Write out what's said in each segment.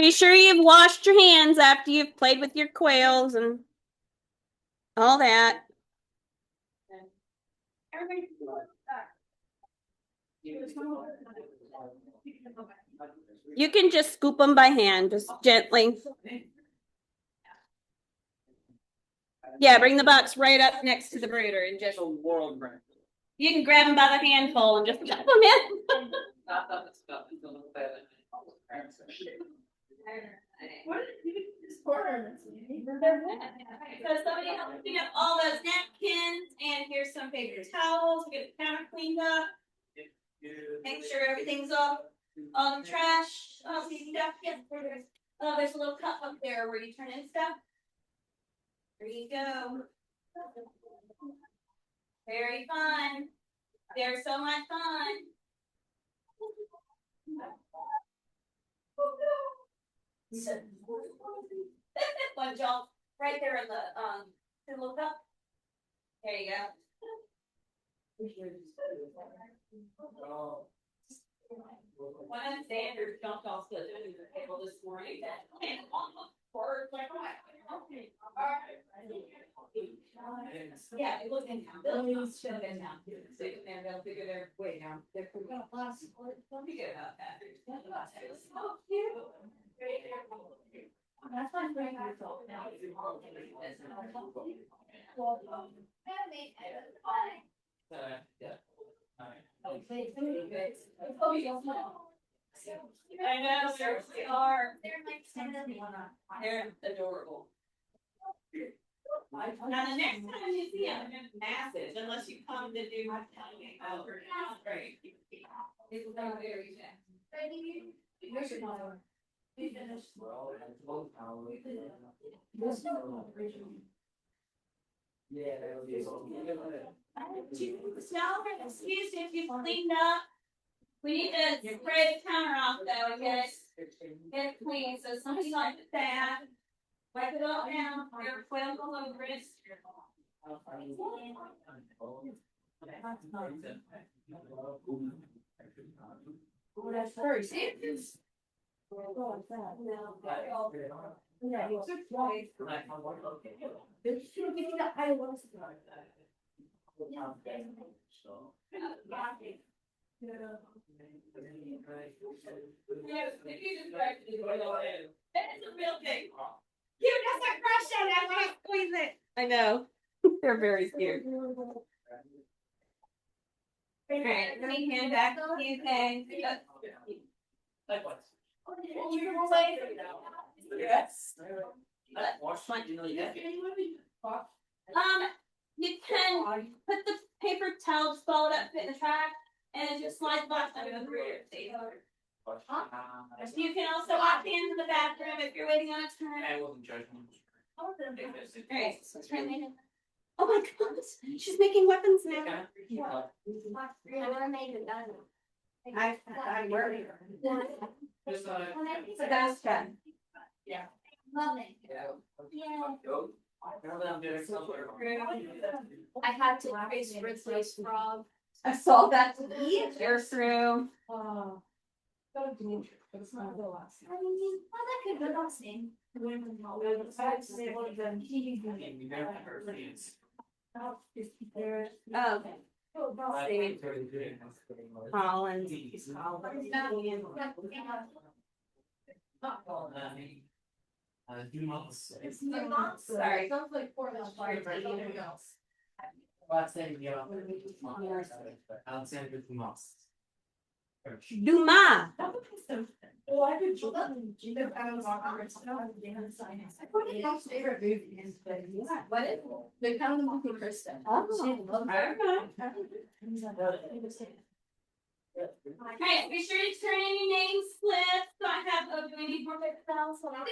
Be sure you've washed your hands after you've played with your quails and all that. You can just scoop them by hand, just gently. Yeah, bring the box right up next to the brooder and just. You can grab them by the handful and just dump them in. So somebody help clean up all those napkins, and here's some paper towels. Get the counter cleaned up. Make sure everything's all the trash. Oh, cleaned up. Yeah. Oh, there's a little cup up there where you turn in stuff. There you go. Very fun. They're so much fun. One jump right there in the little cup. There you go. One of the standards jumped off the table this morning. Yeah, it was in town. Those should have been down. And they'll figure their way down. They're gonna last. Don't forget about that. So cute. That's my great result. Now I know, they are. They're adorable. Now the next time you see them, they're massive, unless you come to do my over. Great. It will go very fast. Excuse if you cleaned up. We need to spray the counter off though and get it clean. So something like that. Wipe it all down. There are 12 all over it. Oh, that's very serious. That is a real thing. You just a crush on that when I squeeze it. I know. They're very scared. Alright, let me hand back a few things. Likewise. Yes. You can put the paper towel, just fold it up, fit in the track, and just slide the box under the rear. You can also wash hands in the bathroom if you're waiting on a turn. I wasn't judging. Alright, so try later. Oh my goodness, she's making weapons now. I work here. It's a best friend. Yeah. Love it. Yeah. I had to raise Ridley's frog. I saw that air through. Oh. It's not the last. I mean, that could be last name. Oh, okay. Collins. It's 2 months. Sorry. Sounds like 4 months. Alexander Dumas. Dumas. Well, I could look up and do that. I was on our favorite movie is what is the kind of movie Kristen? Hey, be sure to turn in your name slips. So I have we need more paper towels. So I'll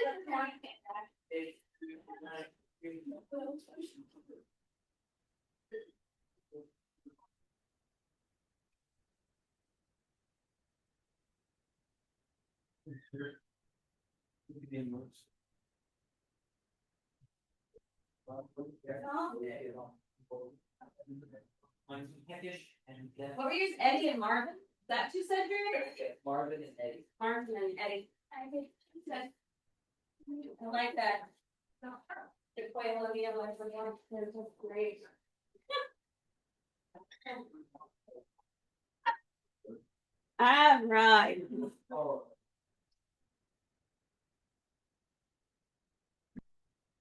what were yours, Eddie and Marvin? Is that what you said, Jerry? Marvin and Eddie. Marvin and Eddie. I like that. The quail of the other one. That's great. All right.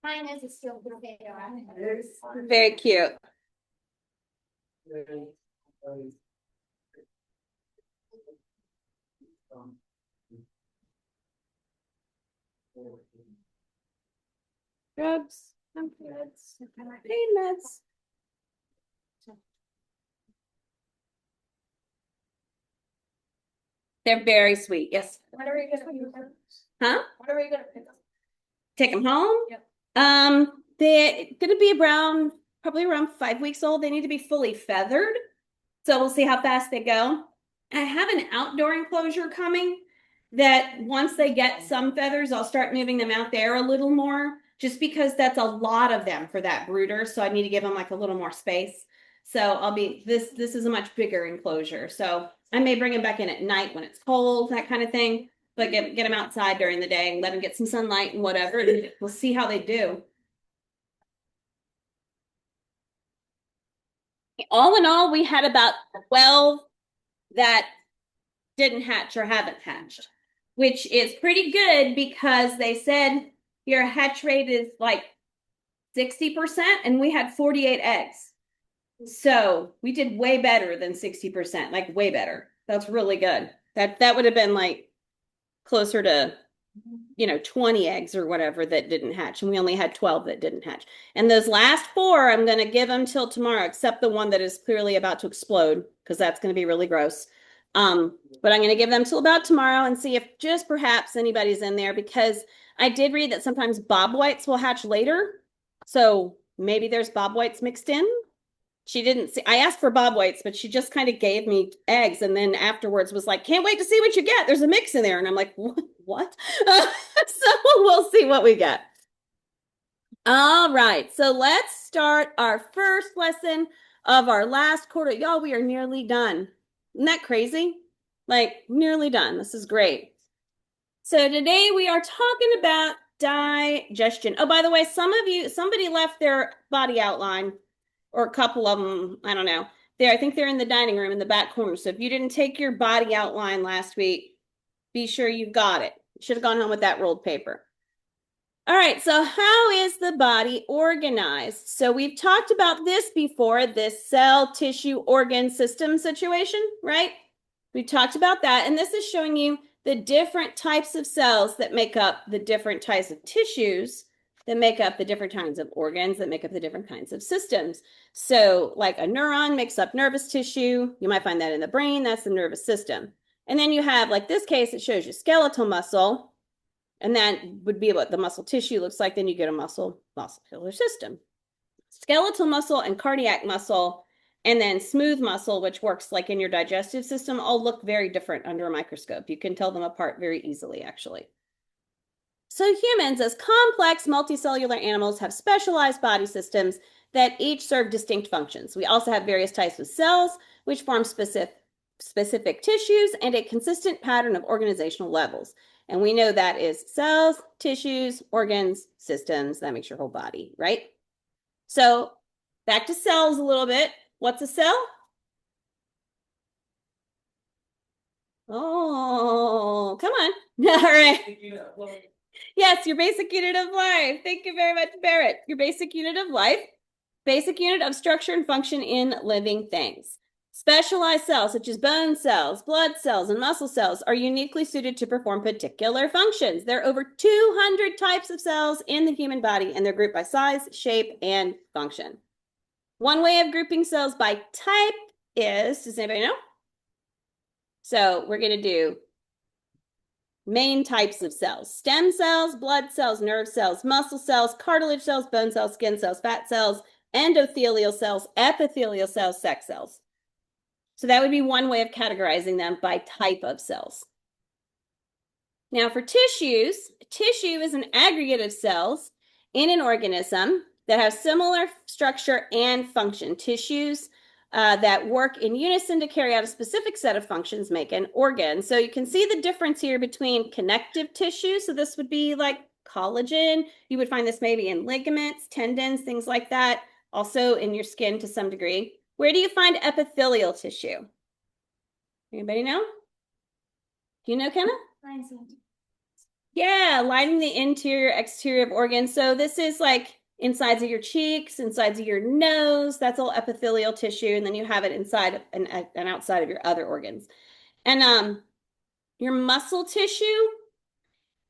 Mine is a steel potato. Very cute. Drugs, meds, pain meds. They're very sweet. Yes. When are you gonna pick them? Huh? When are you gonna pick them? Take them home? Yep. They're gonna be probably around 5 weeks old. They need to be fully feathered. So we'll see how fast they go. I have an outdoor enclosure coming that once they get some feathers, I'll start moving them out there a little more, just because that's a lot of them for that brooder. So I need to give them like a little more space. So this is a much bigger enclosure. So I may bring them back in at night when it's cold, that kind of thing, but get them outside during the day and let them get some sunlight and whatever. And we'll see how they do. All in all, we had about 12 that didn't hatch or haven't hatched, which is pretty good because they said your hatch rate is like 60% and we had 48 eggs. So we did way better than 60%, like way better. That's really good. That would have been like closer to 20 eggs or whatever that didn't hatch, and we only had 12 that didn't hatch. And those last 4 I'm going to give them till tomorrow, except the one that is clearly about to explode, because that's going to be really gross. But I'm going to give them till about tomorrow and see if just perhaps anybody's in there, because I did read that sometimes bob whites will hatch later, so maybe there's bob whites mixed in. She didn't see, I asked for bob whites, but she just kind of gave me eggs, and then afterwards was like, can't wait to see what you get. There's a mix in there. And I'm like, what? So we'll see what we get. All right. So let's start our first lesson of our last quarter. Y'all, we are nearly done. Isn't that crazy? Like, nearly done. This is great. So today we are talking about digestion. Oh, by the way, somebody left their body outline, or a couple of them, I don't know. I think they're in the dining room in the back corner. So if you didn't take your body outline last week, be sure you've got it. You should have gone home with that rolled paper. All right, so how is the body organized? So we've talked about this before, this cell, tissue, organ, system situation, right? We talked about that, and this is showing you the different types of cells that make up the different types of tissues that make up the different kinds of organs, that make up the different kinds of systems. So like a neuron makes up nervous tissue. You might find that in the brain. That's the nervous system. And then you have, like this case, it shows you skeletal muscle. And that would be what the muscle tissue looks like. Then you get a muscular system. Skeletal muscle and cardiac muscle, and then smooth muscle, which works like in your digestive system, all look very different under a microscope. You can tell them apart very easily, actually. So humans, as complex multicellular animals, have specialized body systems that each serve distinct functions. We also have various types of cells, which form specific tissues and a consistent pattern of organizational levels. And we know that is cells, tissues, organs, systems. That makes your whole body, right? So back to cells a little bit. What's a cell? Oh, come on. All right. Yes, your basic unit of life. Thank you very much, Barrett. Your basic unit of life, basic unit of structure and function in living things. Specialized cells, such as bone cells, blood cells, and muscle cells, are uniquely suited to perform particular functions. There are over 200 types of cells in the human body, and they're grouped by size, shape, and function. One way of grouping cells by type is, does anybody know? So we're going to do main types of cells: stem cells, blood cells, nerve cells, muscle cells, cartilage cells, bone cells, skin cells, fat cells, endothelial cells, epithelial cells, sex cells. So that would be one way of categorizing them by type of cells. Now for tissues, tissue is an aggregate of cells in an organism that have similar structure and function. Tissues that work in unison to carry out a specific set of functions make an organ. So you can see the difference here between connective tissue. So this would be like collagen. You would find this maybe in ligaments, tendons, things like that. Also in your skin to some degree. Where do you find epithelial tissue? Anybody know? Do you know, Kenna? Yeah, lining the interior, exterior of organs. So this is like insides of your cheeks, insides of your nose. That's all epithelial tissue. And then you have it inside and outside of your other organs. And your muscle tissue,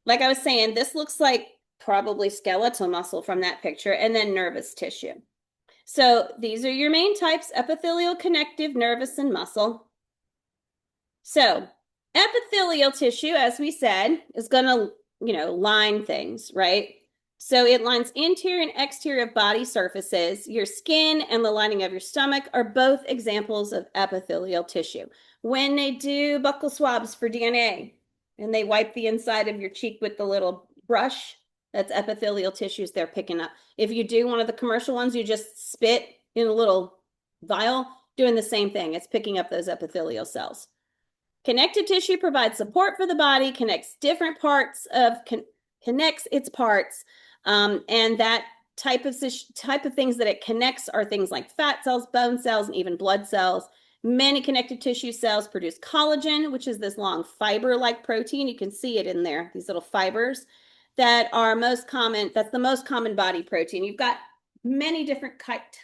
like I was saying, this looks like probably skeletal muscle from that picture, and then nervous tissue. So these are your main types: epithelial, connective, nervous, and muscle. So epithelial tissue, as we said, is going to, line things, right? So it lines interior and exterior of body surfaces. Your skin and the lining of your stomach are both examples of epithelial tissue. When they do buccal swabs for DNA and they wipe the inside of your cheek with the little brush, that's epithelial tissues they're picking up. If you do one of the commercial ones, you just spit in a little vial, doing the same thing. It's picking up those epithelial cells. Connective tissue provides support for the body, connects its parts, and that type of things that it connects are things like fat cells, bone cells, and even blood cells. Many connective tissue cells produce collagen, which is this long fiber-like protein. You can see it in there, these little fibers that are most common. That's the most common body protein. You've got many different types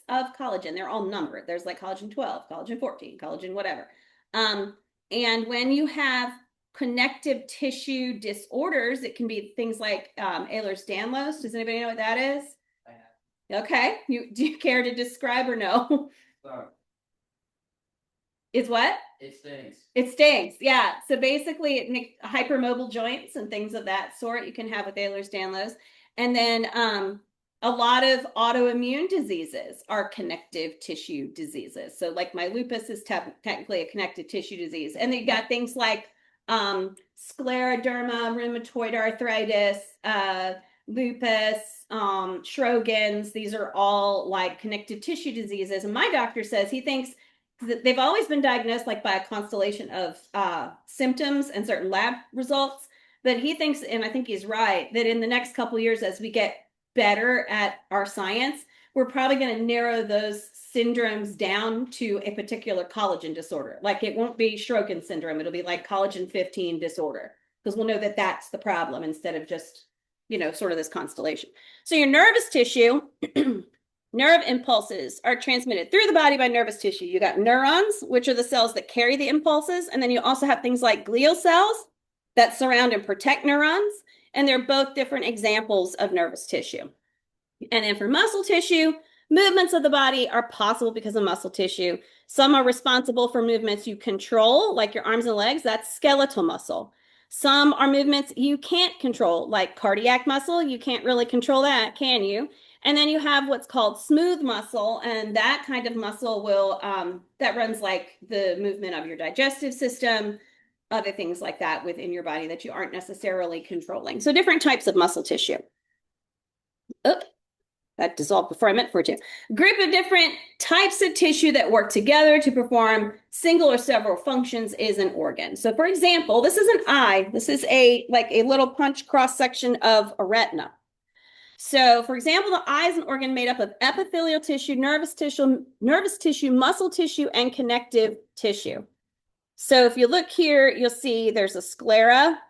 of collagen. They're all numbered. There's like collagen 12, collagen 14, collagen whatever. And when you have connective tissue disorders, it can be things like Ehlers-Danlos. Does anybody know what that is? I have. Okay. Do you care to describe or no? Sorry. It's what? It stings. It stings, yeah. So basically, it makes hypermobile joints and things of that sort you can have with Ehlers-Danlos. And then a lot of autoimmune diseases are connective tissue diseases. So like my lupus is technically a connective tissue disease. And they've got things like scleroderma, rheumatoid arthritis, lupus, Sjogren's. These are all like connective tissue diseases. And my doctor says he thinks that they've always been diagnosed like by a constellation of symptoms and certain lab results. But he thinks, and I think he's right, that in the next couple of years, as we get better at our science, we're probably going to narrow those syndromes down to a particular collagen disorder. Like it won't be Sjogren's syndrome. It'll be like collagen 15 disorder, because we'll know that that's the problem instead of just, sort of this constellation. So your nervous tissue, nerve impulses are transmitted through the body by nervous tissue. You got neurons, which are the cells that carry the impulses. And then you also have things like glial cells that surround and protect neurons. And they're both different examples of nervous tissue. And then for muscle tissue, movements of the body are possible because of muscle tissue. Some are responsible for movements you control, like your arms and legs. That's skeletal muscle. Some are movements you can't control, like cardiac muscle. You can't really control that, can you? And then you have what's called smooth muscle, and that kind of muscle will, that runs like the movement of your digestive system, other things like that within your body that you aren't necessarily controlling. So different types of muscle tissue. Oh, that dissolved before I meant for it to. Group of different types of tissue that work together to perform single or several functions is an organ. So for example, this is an eye. This is like a little punch cross section of a retina. So for example, the eye is an organ made up of epithelial tissue, nervous tissue, muscle tissue, and connective tissue. So if you look here, you'll see there's a sclera,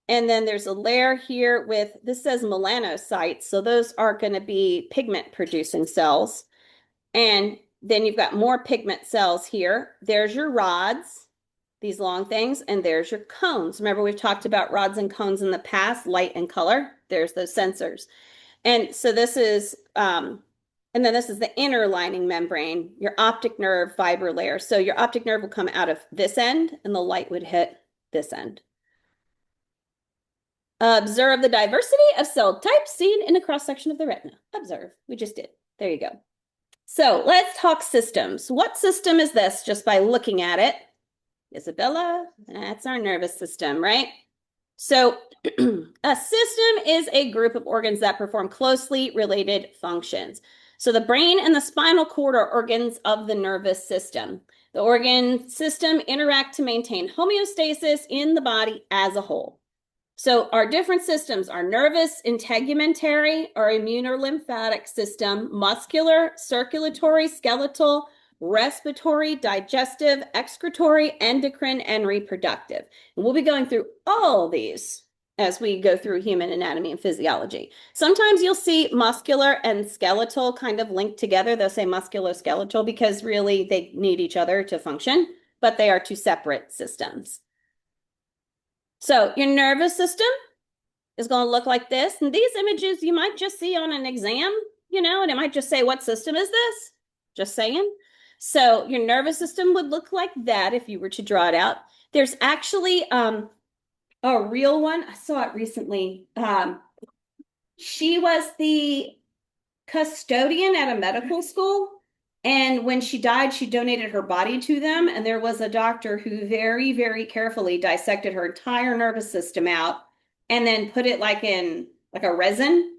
and then there's a layer here with, this says melanocytes. So those are going to be pigment producing cells. And then you've got more pigment cells here. There's your rods, these long things, and there's your cones. Remember, we've talked about rods and cones in the past, light and color. There's those sensors. And so this is, and then this is the inner lining membrane, your optic nerve fiber layer. So your optic nerve will come out of this end and the light would hit this end. Observe the diversity of cell types seen in a cross-section of the retina. Observe, we just did. There you go. So let's talk systems. What system is this just by looking at it? Isabella, that's our nervous system, right? So a system is a group of organs that perform closely related functions. So the brain and the spinal cord are organs of the nervous system. The organ system interact to maintain homeostasis in the body as a whole. So our different systems are nervous, integumentary, or immune or lymphatic system, muscular, circulatory, skeletal, respiratory, digestive, excretory, endocrine, and reproductive. And we'll be going through all these as we go through human anatomy and physiology. Sometimes you'll see muscular and skeletal kind of linked together. They'll say musculoskeletal because really they need each other to function, but they are two separate systems. So your nervous system is going to look like this. And these images you might just see on an exam, and it might just say, what system is this? Just saying. So your nervous system would look like that if you were to draw it out. There's actually a real one. I saw it recently. She was the custodian at a medical school. And when she died, she donated her body to them. And there was a doctor who very, very carefully dissected her entire nervous system out and then put it in a resin.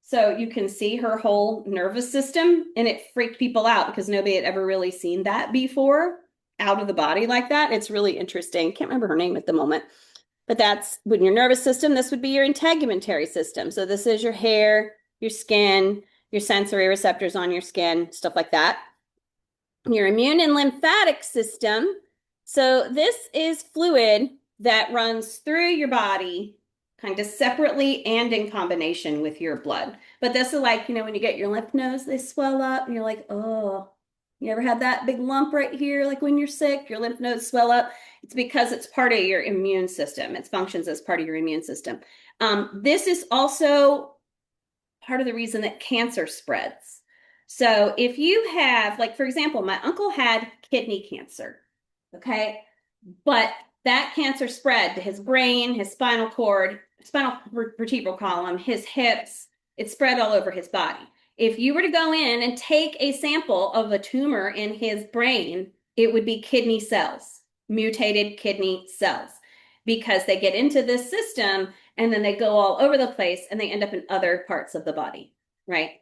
So you can see her whole nervous system, and it freaked people out because nobody had ever really seen that before out of the body like that. It's really interesting. Can't remember her name at the moment, but that's when your nervous system, this would be your integumentary system. So this is your hair, your skin, your sensory receptors on your skin, stuff like that. Your immune and lymphatic system. So this is fluid that runs through your body kind of separately and in combination with your blood. But this is when you get your lymph nodes, they swell up and you're like, oh, you ever had that big lump right here? Like when you're sick, your lymph nodes swell up. It's because it's part of your immune system. It functions as part of your immune system. This is also part of the reason that cancer spreads. So if you have, for example, my uncle had kidney cancer, okay? But that cancer spread to his brain, his spinal cord, spinal vertebral column, his hips. It spread all over his body. If you were to go in and take a sample of a tumor in his brain, it would be kidney cells, mutated kidney cells, because they get into this system and then they go all over the place and they end up in other parts of the body, right?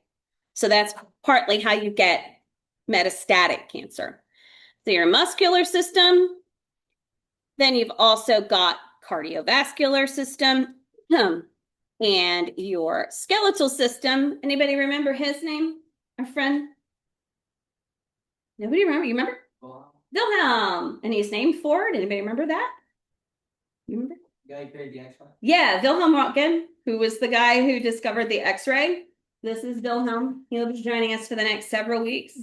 So that's partly how you get metastatic cancer. So your muscular system, then you've also got cardiovascular system and your skeletal system. Anybody remember his name? Our friend? Nobody remember? You remember? Wilhelm. And he's named for it. Anybody remember that? You remember? Guy created the X-ray? Yeah, Wilhelm Röntgen, who was the guy who discovered the X-ray. This is Wilhelm. He'll be joining us for the next several weeks.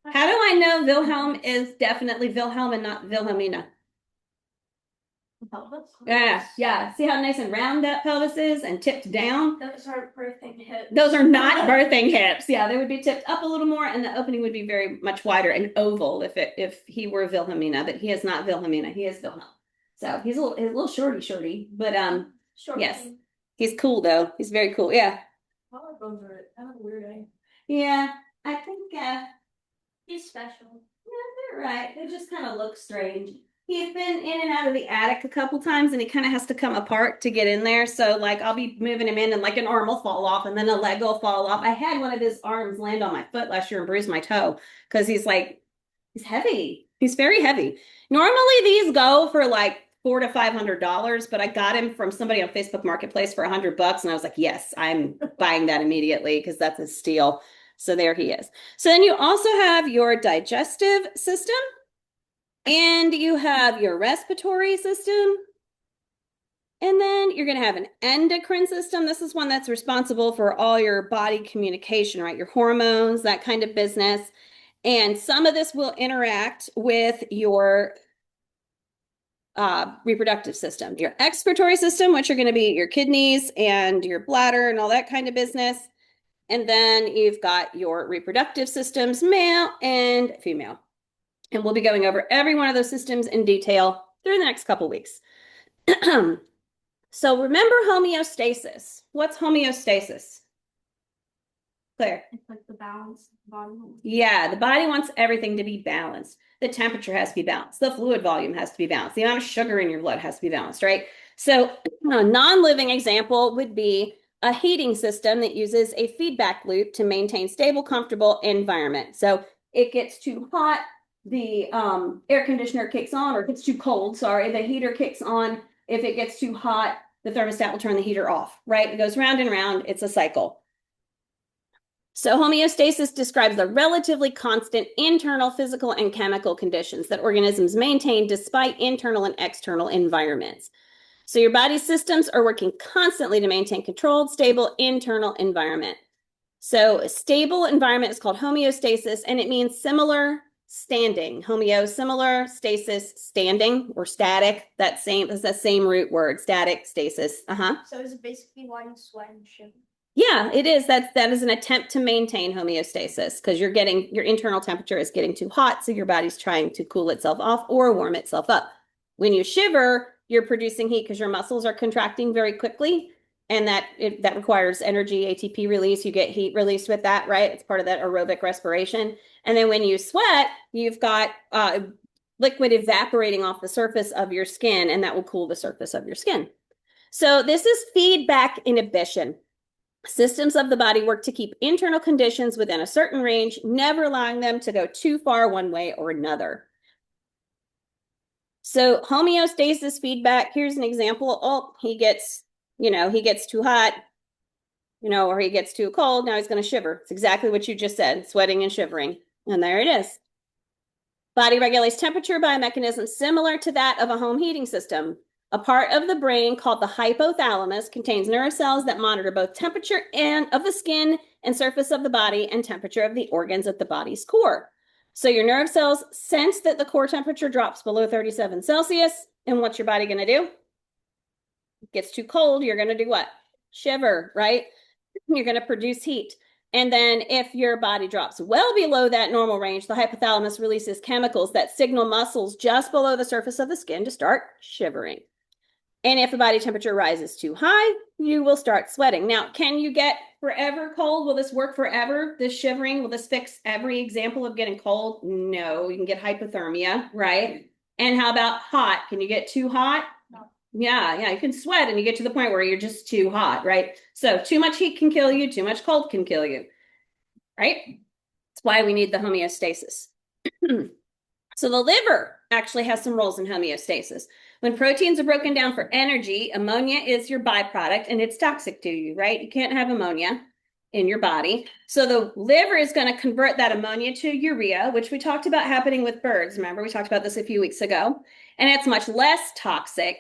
How do I know Wilhelm is definitely Wilhelm and not Wilhelmina? Pelvis. Yeah. See how nice and round that pelvis is and tipped down? Those are birthing hips. Those are not birthing hips. Yeah, they would be tipped up a little more, and the opening would be very much wider and oval if he were Wilhelmina, but he is not Wilhelmina. He is Wilhelm. So he's a little shorty, but Short yes, thing. he's cool though. He's very cool. Yeah. Collarbones are kind of weird, eh? Yeah, I think He's special. yeah, they're right. They just kind of look strange. He's been in and out of the attic a couple times, and he kind of has to come apart to get in there. So I'll be moving him in, and an arm will fall off, and then a leg will fall off. I had one of his arms land on my foot last year and bruise my toe because he's heavy. He's very heavy. Normally these go for $400 to $500, but I got him from somebody on Facebook Marketplace for $100, and I was like, yes, I'm buying that immediately because that's a steal. So there he is. So then you also have your digestive system, and you have your respiratory system, and then you're going to have an endocrine system. This is one that's responsible for all your body communication, right? Your hormones, that kind of business. And some of this will interact with your reproductive system, your excretory system, which are going to be your kidneys and your bladder and all that kind of business. And then you've got your reproductive systems, male and female. And we'll be going over every one of those systems in detail through the next couple weeks. So remember homeostasis. What's homeostasis? Claire? It's like the balance of the body. Yeah, the body wants everything to be balanced. The temperature has to be balanced. The fluid volume has to be balanced. The amount of sugar in your blood has to be balanced, right? So a non-living example would be a heating system that uses a feedback loop to maintain stable, comfortable environment. So it gets too hot, the air conditioner kicks on, or it gets too cold, sorry, the heater kicks on. If it gets too hot, the thermostat will turn the heater off, right? It goes round and round. It's a cycle. So homeostasis describes the relatively constant internal physical and chemical conditions that organisms maintain despite internal and external environments. So your body systems are working constantly to maintain controlled, stable internal environment. So a stable environment is called homeostasis, and it means similar standing. Homeo, similar, stasis, standing, or static. That's the same root word, static, stasis. So is it basically why you sweat and shiver? Yeah, it is. That is an attempt to maintain homeostasis because your internal temperature is getting too hot, so your body's trying to cool itself off or warm itself up. When you shiver, you're producing heat because your muscles are contracting very quickly, and that requires energy, ATP release. You get heat released with that, right? It's part of that aerobic respiration. And then when you sweat, you've got liquid evaporating off the surface of your skin, and that will cool the surface of your skin. So this is feedback inhibition. Systems of the body work to keep internal conditions within a certain range, never allowing them to go too far one way or another. So homeostasis feedback, here's an example. Oh, he gets too hot, or he gets too cold. Now he's going to shiver. It's exactly what you just said, sweating and shivering. And there it is. Body regulates temperature by a mechanism similar to that of a home heating system. A part of the brain called the hypothalamus contains nerve cells that monitor both temperature of the skin and surface of the body and temperature of the organs at the body's core. So your nerve cells sense that the core temperature drops below 37 Celsius. And what's your body going to do? It gets too cold. You're going to do what? Shiver, right? You're going to produce heat. And then if your body drops well below that normal range, the hypothalamus releases chemicals that signal muscles just below the surface of the skin to start shivering. And if the body temperature rises too high, you will start sweating. Now, can you get forever cold? Will this work forever? This shivering, will this fix every example of getting cold? No, you can get hypothermia, right? And how about hot? Can you get too hot? No. Yeah, you can sweat and you get to the point where you're just too hot, right? So too much heat can kill you, too much cold can kill you, right? That's why we need the homeostasis. So the liver actually has some roles in homeostasis. When proteins are broken down for energy, ammonia is your byproduct and it's toxic to you, right? You can't have ammonia in your body. So the liver is going to convert that ammonia to urea, which we talked about happening with birds. Remember, we talked about this a few weeks ago. And it's much less toxic.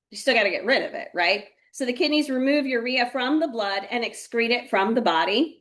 You still got to get rid of it, right? So the kidneys remove urea from the blood and excrete it from the body.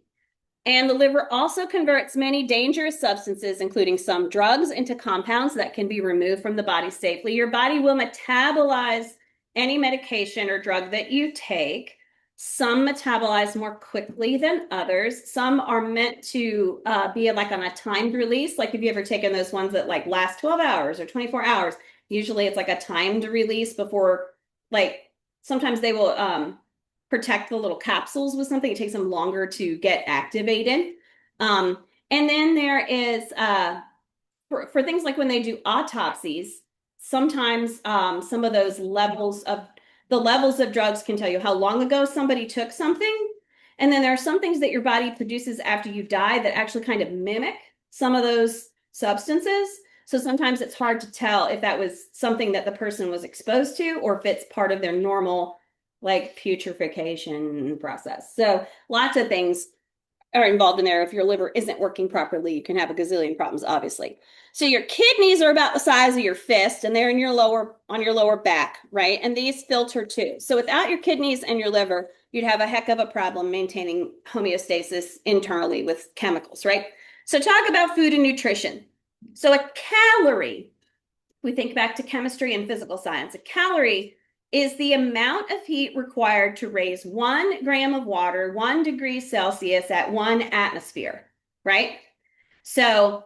And the liver also converts many dangerous substances, including some drugs, into compounds that can be removed from the body safely. Your body will metabolize any medication or drug that you take. Some metabolize more quickly than others. Some are meant to be like on a timed release. Like, have you ever taken those ones that like last 12 hours or 24 hours? Usually it's like a timed release before, like sometimes they will protect the little capsules with something. It takes them longer to get activated. And then there is, for things like when they do autopsies, sometimes some of those levels of drugs can tell you how long ago somebody took something. And then there are some things that your body produces after you die that actually kind of mimic some of those substances. So sometimes it's hard to tell if that was something that the person was exposed to or if it's part of their normal like putrefaction process. So lots of things are involved in there. If your liver isn't working properly, you can have a gazillion problems, obviously. So your kidneys are about the size of your fist and they're in on your lower back, right? And these filter too. So without your kidneys and your liver, you'd have a heck of a problem maintaining homeostasis internally with chemicals, right? So talk about food and nutrition. So a calorie, we think back to chemistry and physical science, a calorie is the amount of heat required to raise 1 gram of water 1 degree Celsius at 1 atmosphere, right? So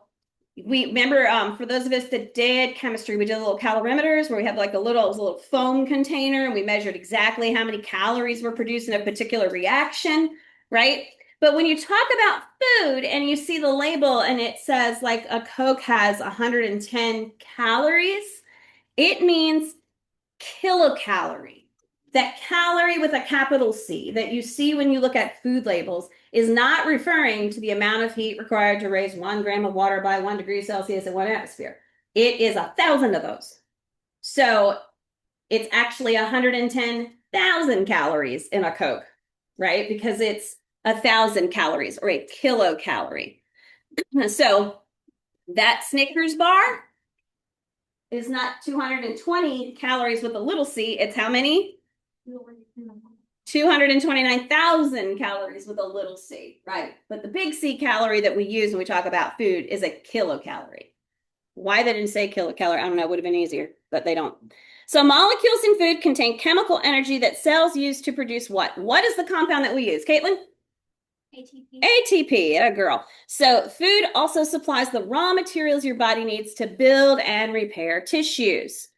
we remember, for those of us that did chemistry, we did little calorimeters where we have like a little foam container and we measured exactly how many calories were produced in a particular reaction, right? But when you talk about food and you see the label and it says like a Coke has 110 calories, it means kilocalorie. That calorie with a capital C that you see when you look at food labels is not referring to the amount of heat required to raise 1 gram of water by 1 degree Celsius at 1 atmosphere. It is 1,000 of those. So it's actually 110 1,000 calories in a Coke, right? Because it's 1,000 calories or a kilocalorie. So that Snickers bar is not 220 calories with a little c. It's how many? 229,000 calories with a little c, right? But the big C calorie that we use when we talk about food is a kilocalorie. Why they didn't say kilocalorie, I don't know, it would have been easier, but they don't. So molecules in food contain chemical energy that cells use to produce what? What is the compound that we use? Caitlin? ATP. ATP, a girl. So food also supplies the raw materials your body needs to build and repair tissues.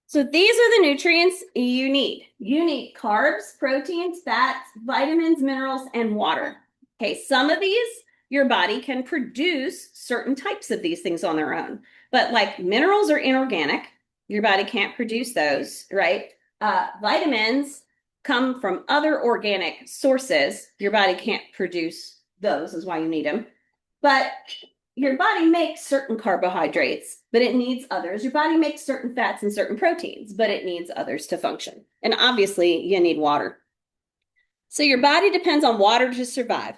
So these are the nutrients you need. You need carbs, proteins, fats, vitamins, minerals, and water. Okay, some of these, your body can produce certain types of these things on their own. But like minerals are inorganic. Your body can't produce those, right? Vitamins come from other organic sources. Your body can't produce those, is why you need them. But your body makes certain carbohydrates, but it needs others. Your body makes certain fats and certain proteins, but it needs others to function. And obviously, you need water. So your body depends on water to survive.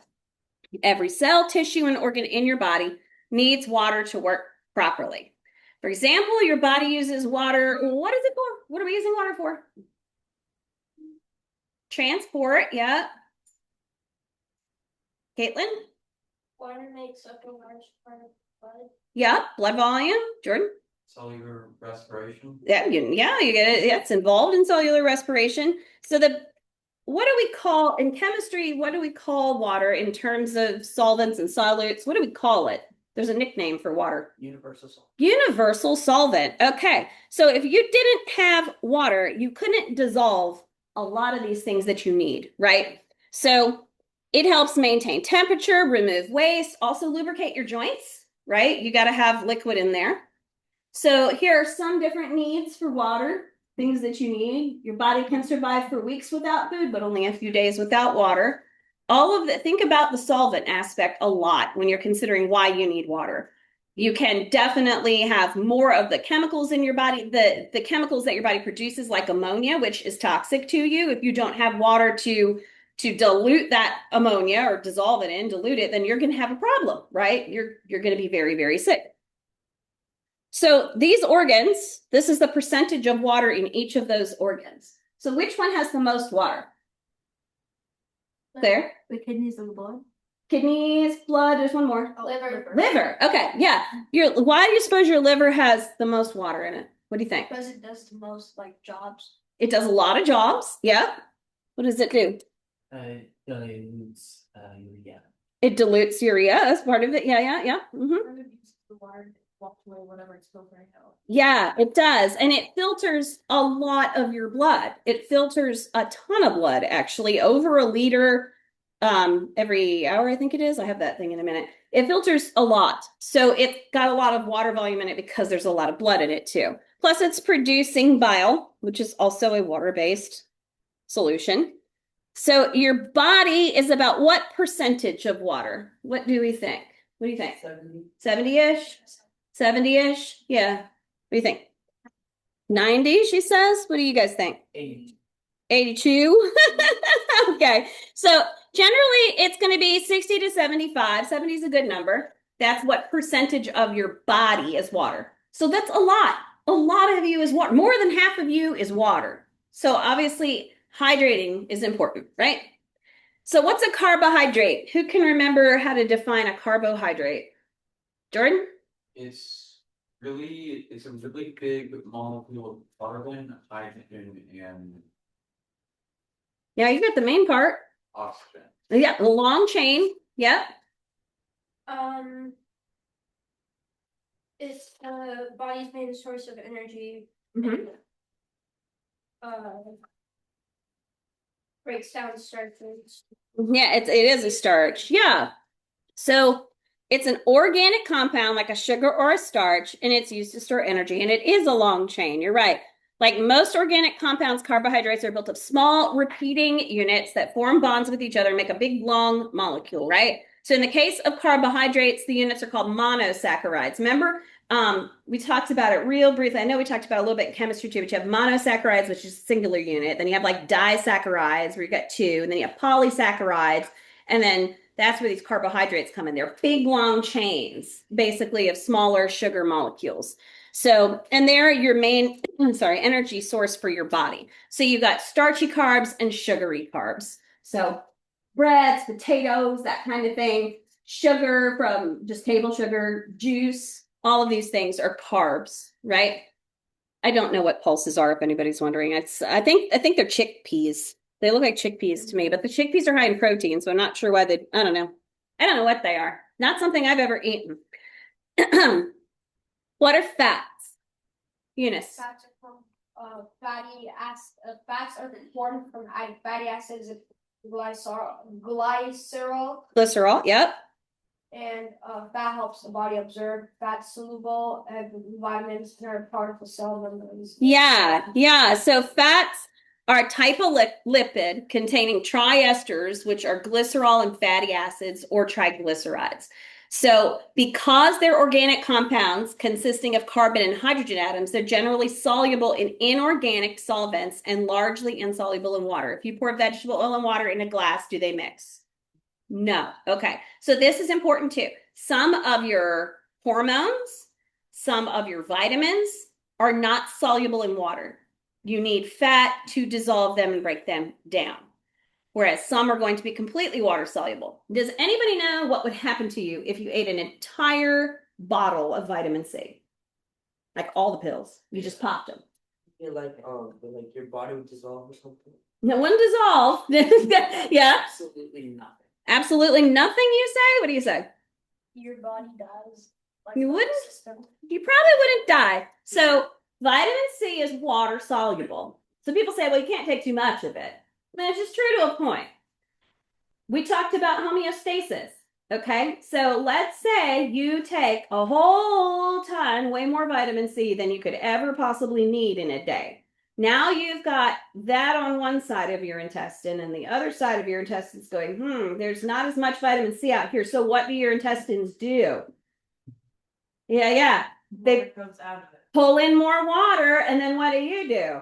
Every cell, tissue, and organ in your body needs water to work properly. For example, your body uses water. What is it for? What are we using water for? Transport, yeah. Caitlin? Water makes up a large part of blood. Yeah, blood volume. Jordan? Cellular respiration. Yeah, you get it. Yeah, it's involved in cellular respiration. So what do we call in chemistry? What do we call water in terms of solvents and solutes? What do we call it? There's a nickname for water. Universal solvent. Universal solvent. Okay. So if you didn't have water, you couldn't dissolve a lot of these things that you need, right? So it helps maintain temperature, remove waste, also lubricate your joints, right? You got to have liquid in there. So here are some different needs for water, things that you need. Your body can survive for weeks without food, but only a few days without water. All of that, think about the solvent aspect a lot when you're considering why you need water. You can definitely have more of the chemicals in your body, the chemicals that your body produces, like ammonia, which is toxic to you. If you don't have water to dilute that ammonia or dissolve it in, dilute it, then you're going to have a problem, right? You're going to be very, very sick. So these organs, this is the percentage of water in each of those organs. So which one has the most water? There. The kidneys and the blood. Kidneys, blood, there's one more. Liver. Liver. Okay, yeah. Why do you suppose your liver has the most water in it? What do you think? Because it does the most jobs. It does a lot of jobs. Yeah. What does it do? Dilutes urea. It dilutes urea. That's part of it. Yeah. Mm-hmm. The water walks away whatever it's filtering out. Yeah, it does. And it filters a lot of your blood. It filters a ton of blood, actually, over a liter every hour, I think it is. I have that thing in a minute. It filters a lot. So it's got a lot of water volume in it because there's a lot of blood in it too. Plus it's producing bile, which is also a water-based solution. So your body is about what percentage of water? What do we think? What do you think? 70-ish? 70-ish? Yeah. What do you think? 90, she says? What do you guys think? 80. 82? Okay. So generally it's going to be 60 to 75. 70 is a good number. That's what percentage of your body is water. So that's a lot. A lot of you is water. More than half of you is water. So obviously hydrating is important, right? So what's a carbohydrate? Who can remember how to define a carbohydrate? Jordan? It's a really big molecule of carbon, hydrogen, and Yeah, you got the main part. oxygen. Yeah, the long chain. Yep. It's the body's main source of energy. Mhm. Breaks down starches. Yeah, it is a starch. Yeah. So it's an organic compound like a sugar or a starch, and it's used to store energy. And it is a long chain. You're right. Like most organic compounds, carbohydrates are built of small repeating units that form bonds with each other and make a big long molecule, right? So in the case of carbohydrates, the units are called monosaccharides. Remember, We talked about it real briefly. I know we talked about it a little bit in chemistry too, but you have monosaccharides, which is a singular unit. Then you have like disaccharides where you got two, and then you have polysaccharides, and then that's where these carbohydrates come in. They're big, long chains, basically, of smaller sugar molecules. So, and they're your main, energy source for your body. So you got starchy carbs and sugary carbs. So breads, potatoes, that kind of thing, sugar from just table sugar, juice, all of these things are carbs, right? I don't know what pulses are, if anybody's wondering. I think they're chickpeas. They look like chickpeas to me, but the chickpeas are high in protein, so I'm not sure why they, I don't know. I don't know what they are. Not something I've ever eaten. What are fats? Eunice. Fats are from fats are formed from fatty acids and glycerol. Glycerol, yep. And fat helps the body absorb fat soluble and vitamins and are part of the cell membranes. Yeah. So fats are a type of lipid containing triesters, which are glycerol and fatty acids or triglycerides. So because they're organic compounds consisting of carbon and hydrogen atoms, they're generally soluble in inorganic solvents and largely insoluble in water. If you pour vegetable oil and water in a glass, do they mix? No. Okay. So this is important too. Some of your hormones, some of your vitamins are not soluble in water. You need fat to dissolve them and break them down. Whereas some are going to be completely water soluble. Does anybody know what would happen to you if you ate an entire bottle of vitamin C? Like all the pills. You just popped them. Yeah, like your body would dissolve or something. No one dissolve. Yeah. Absolutely nothing. Absolutely nothing, you say? What do you say? Your body dies. Like You wouldn't? system. You probably wouldn't die. So vitamin C is water soluble. So people say, well, you can't take too much of it. That's just true to a point. We talked about homeostasis. Okay, so let's say you take a whole ton, way more vitamin C than you could ever possibly need in a day. Now you've got that on one side of your intestine, and the other side of your intestines going, there's not as much vitamin C out here. So what do your intestines do? Yeah. They comes out of it. pull in more water, and then what do?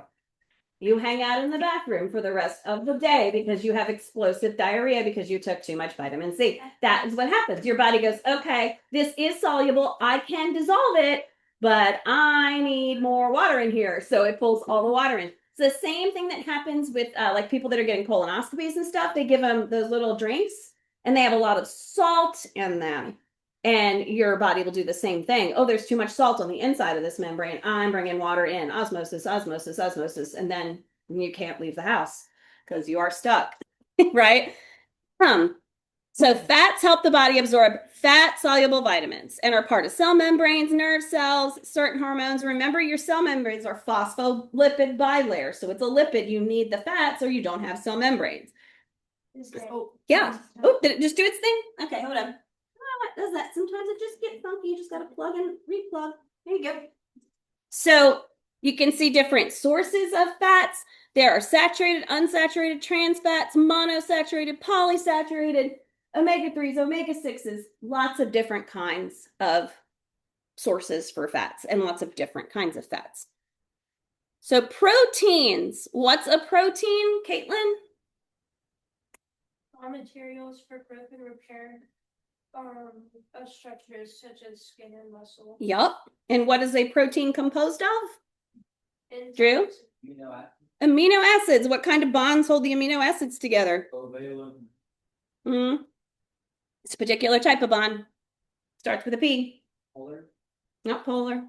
You hang out in the bathroom for the rest of the day because you have explosive diarrhea because you took too much vitamin C. That is what happens. Your body goes, okay, this is soluble. I can dissolve it, but I need more water in here. So it pulls all the water in. It's the same thing that happens with like people that are getting colonoscopies and stuff. They give them those little drinks and they have a lot of salt in them. And your body will do the same thing. Oh, there's too much salt on the inside of this membrane. I'm bringing water in. Osmosis. And then you can't leave the house because you are stuck, right? So fats help the body absorb fat-soluble vitamins and are part of cell membranes, nerve cells, certain hormones. Remember, your cell membranes are phospholipid bilayer. So it's a lipid. You need the fats or you don't have cell membranes. Yeah. Oh, did it just do its thing? Okay, hold on. What does that? Sometimes it just gets funky. You just got to plug and replug. There you go. So you can see different sources of fats. There are saturated, unsaturated, trans fats, monosaturated, polysaturated, omega-3s, omega-6s, lots of different kinds of sources for fats and lots of different kinds of fats. So proteins. What's a protein, Caitlin? Raw materials for growth and repair of structures such as skin and muscle. Yup. And what is a protein composed of? And Drew? Amino acids. What kind of bonds hold the amino acids together? Covalent. It's a particular type of bond. Starts with a P. Polar. Not polar.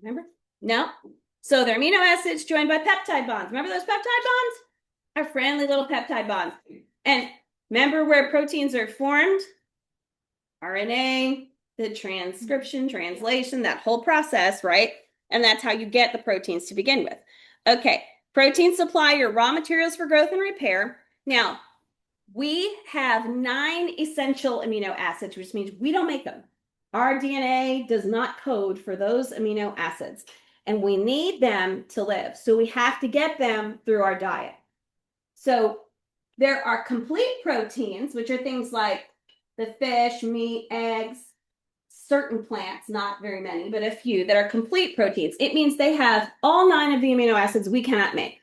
Remember? No. So they're amino acids joined by peptide bonds. Remember those peptide bonds? Our friendly little peptide bonds. And remember where proteins are formed? RNA, the transcription, translation, that whole process, right? And that's how you get the proteins to begin with. Okay, proteins supply your raw materials for growth and repair. Now, we have 9 essential amino acids, which means we don't make them. Our DNA does not code for those amino acids, and we need them to live. So we have to get them through our diet. So there are complete proteins, which are things like the fish, meat, eggs, certain plants, not very many, but a few that are complete proteins. It means they have all 9 of the amino acids we cannot make.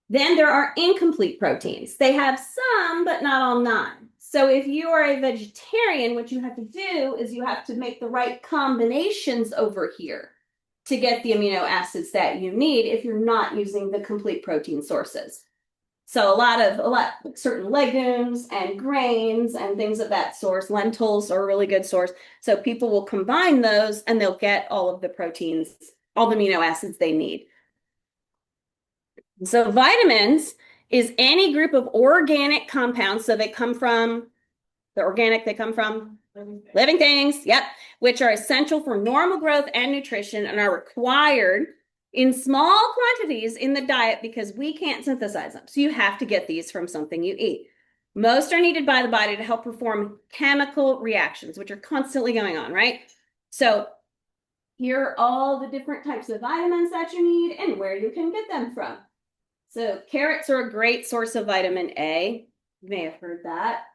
Then there are incomplete proteins. They have some, but not all 9. So if you are a vegetarian, what you have to do is you have to make the right combinations over here to get the amino acids that you need if you're not using the complete protein sources. So a lot certain legumes and grains and things of that source, lentils are a really good source. So people will combine those and they'll get all of the proteins, all the amino acids they need. So vitamins is any group of organic compounds. So they come from living things, yep, which are essential for normal growth and nutrition and are required in small quantities in the diet because we can't synthesize them. So you have to get these from something you eat. Most are needed by the body to help perform chemical reactions, which are constantly going on, right? So here are all the different types of vitamins that you need and where you can get them from. So carrots are a great source of vitamin A. You may have heard that.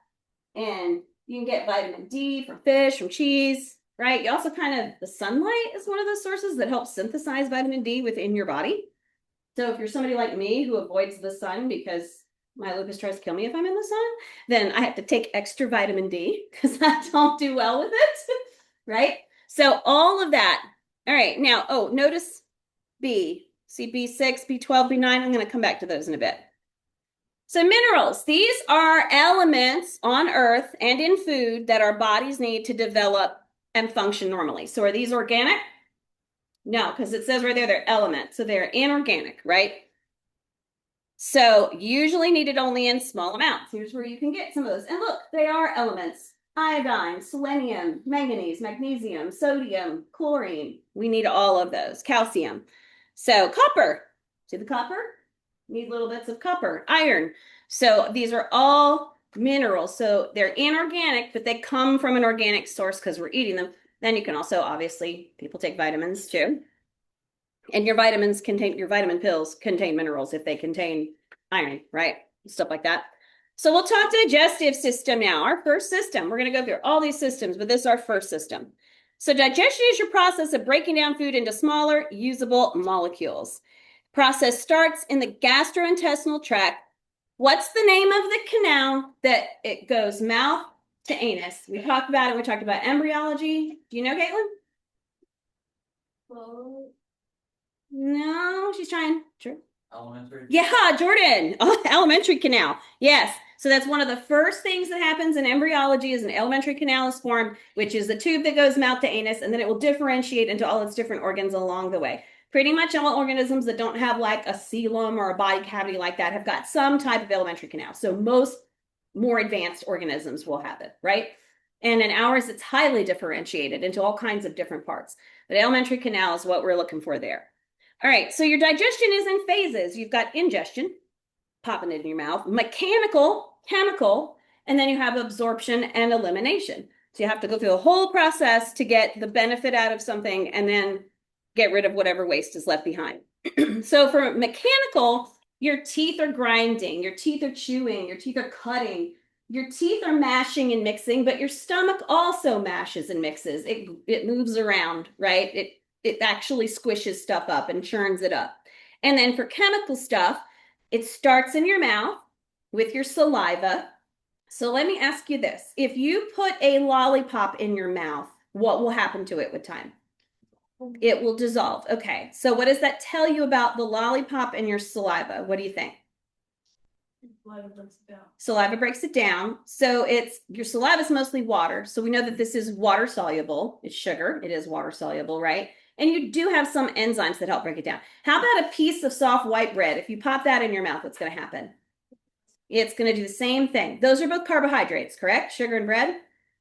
And you can get vitamin D from fish, from cheese, right? You also the sunlight is one of those sources that helps synthesize vitamin D within your body. So if you're somebody like me who avoids the sun because my lupus tries to kill me if I'm in the sun, then I have to take extra vitamin D because I don't do well with it, right? So all of that. All right, now, notice B. See B6, B12, B9. I'm going to come back to those in a bit. So minerals, these are elements on Earth and in food that our bodies need to develop and function normally. So are these organic? No, because it says right there they're elements. So they're inorganic, right? So usually needed only in small amounts. Here's where you can get some of those. And look, they are elements. Iodine, selenium, manganese, magnesium, sodium, chlorine. We need all of those. Calcium. So copper. See the copper? Need little bits of copper. Iron. So these are all minerals. So they're inorganic, but they come from an organic source because we're eating them. Then you can also, obviously, people take vitamins too. And your vitamin pills contain minerals if they contain iron, right? Stuff like that. So we'll talk digestive system now. Our first system. We're going to go through all these systems, but this is our first system. So digestion is your process of breaking down food into smaller, usable molecules. Process starts in the gastrointestinal tract. What's the name of the canal that it goes mouth to anus? We talked about it. We talked about embryology. Do you know, Caitlin? Well, No, she's trying. Sure. Elementary. Yeah, Jordan. Alimentary canal. Yes. So that's one of the first things that happens in embryology is an alimentary canal is formed, which is the tube that goes mouth to anus, and then it will differentiate into all its different organs along the way. Pretty much all organisms that don't have like a coelom or a body cavity like that have got some type of alimentary canal. So most more advanced organisms will have it, right? And in ours, it's highly differentiated into all kinds of different parts. But alimentary canal is what we're looking for there. All right, so your digestion is in phases. You've got ingestion, popping it in your mouth, mechanical, chemical, and then you have absorption and elimination. So you have to go through the whole process to get the benefit out of something and then get rid of whatever waste is left behind. So for mechanical, your teeth are grinding, your teeth are chewing, your teeth are cutting, your teeth are mashing and mixing, but your stomach also mashes and mixes. It moves around, right? It actually squishes stuff up and churns it up. And then for chemical stuff, it starts in your mouth with your saliva. So let me ask you this. If you put a lollipop in your mouth, what will happen to it with time? It will dissolve. Okay. So what does that tell you about the lollipop and your saliva? What do you think? Saliva breaks it down. So your saliva is mostly water. So we know that this is water soluble. It's sugar. It is water soluble, right? And you do have some enzymes that help break it down. How about a piece of soft white bread? If you pop that in your mouth, what's going to happen? It's going to do the same thing. Those are both carbohydrates, correct? Sugar and bread.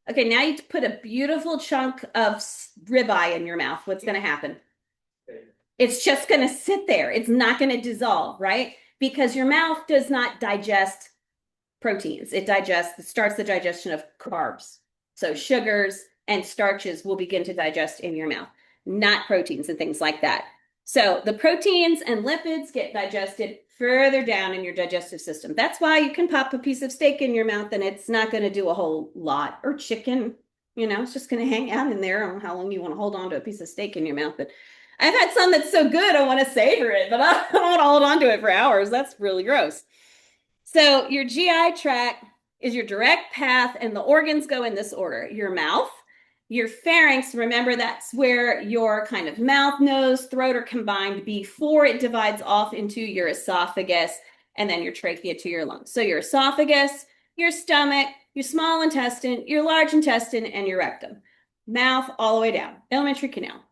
Okay, now you put a beautiful chunk of ribeye in your mouth. What's going to happen? It's just going to sit there. It's not going to dissolve, right? Because your mouth does not digest proteins. It starts the digestion of carbs. So sugars and starches will begin to digest in your mouth, not proteins and things like that. So the proteins and lipids get digested further down in your digestive system. That's why you can pop a piece of steak in your mouth and it's not going to do a whole lot, or chicken, You know, it's just going to hang out in there. I don't know how long you want to hold on to a piece of steak in your mouth, but I've had some that's so good I want to savor it, but I don't want to hold on to it for hours. That's really gross. So your GI tract is your direct path, and the organs go in this order: your mouth, your pharynx. Remember, that's where your kind of mouth, nose, throat are combined before it divides off into your esophagus and then your trachea to your lungs. So your esophagus, your stomach, your small intestine, your large intestine, and your rectum. Mouth all the way down, alimentary canal.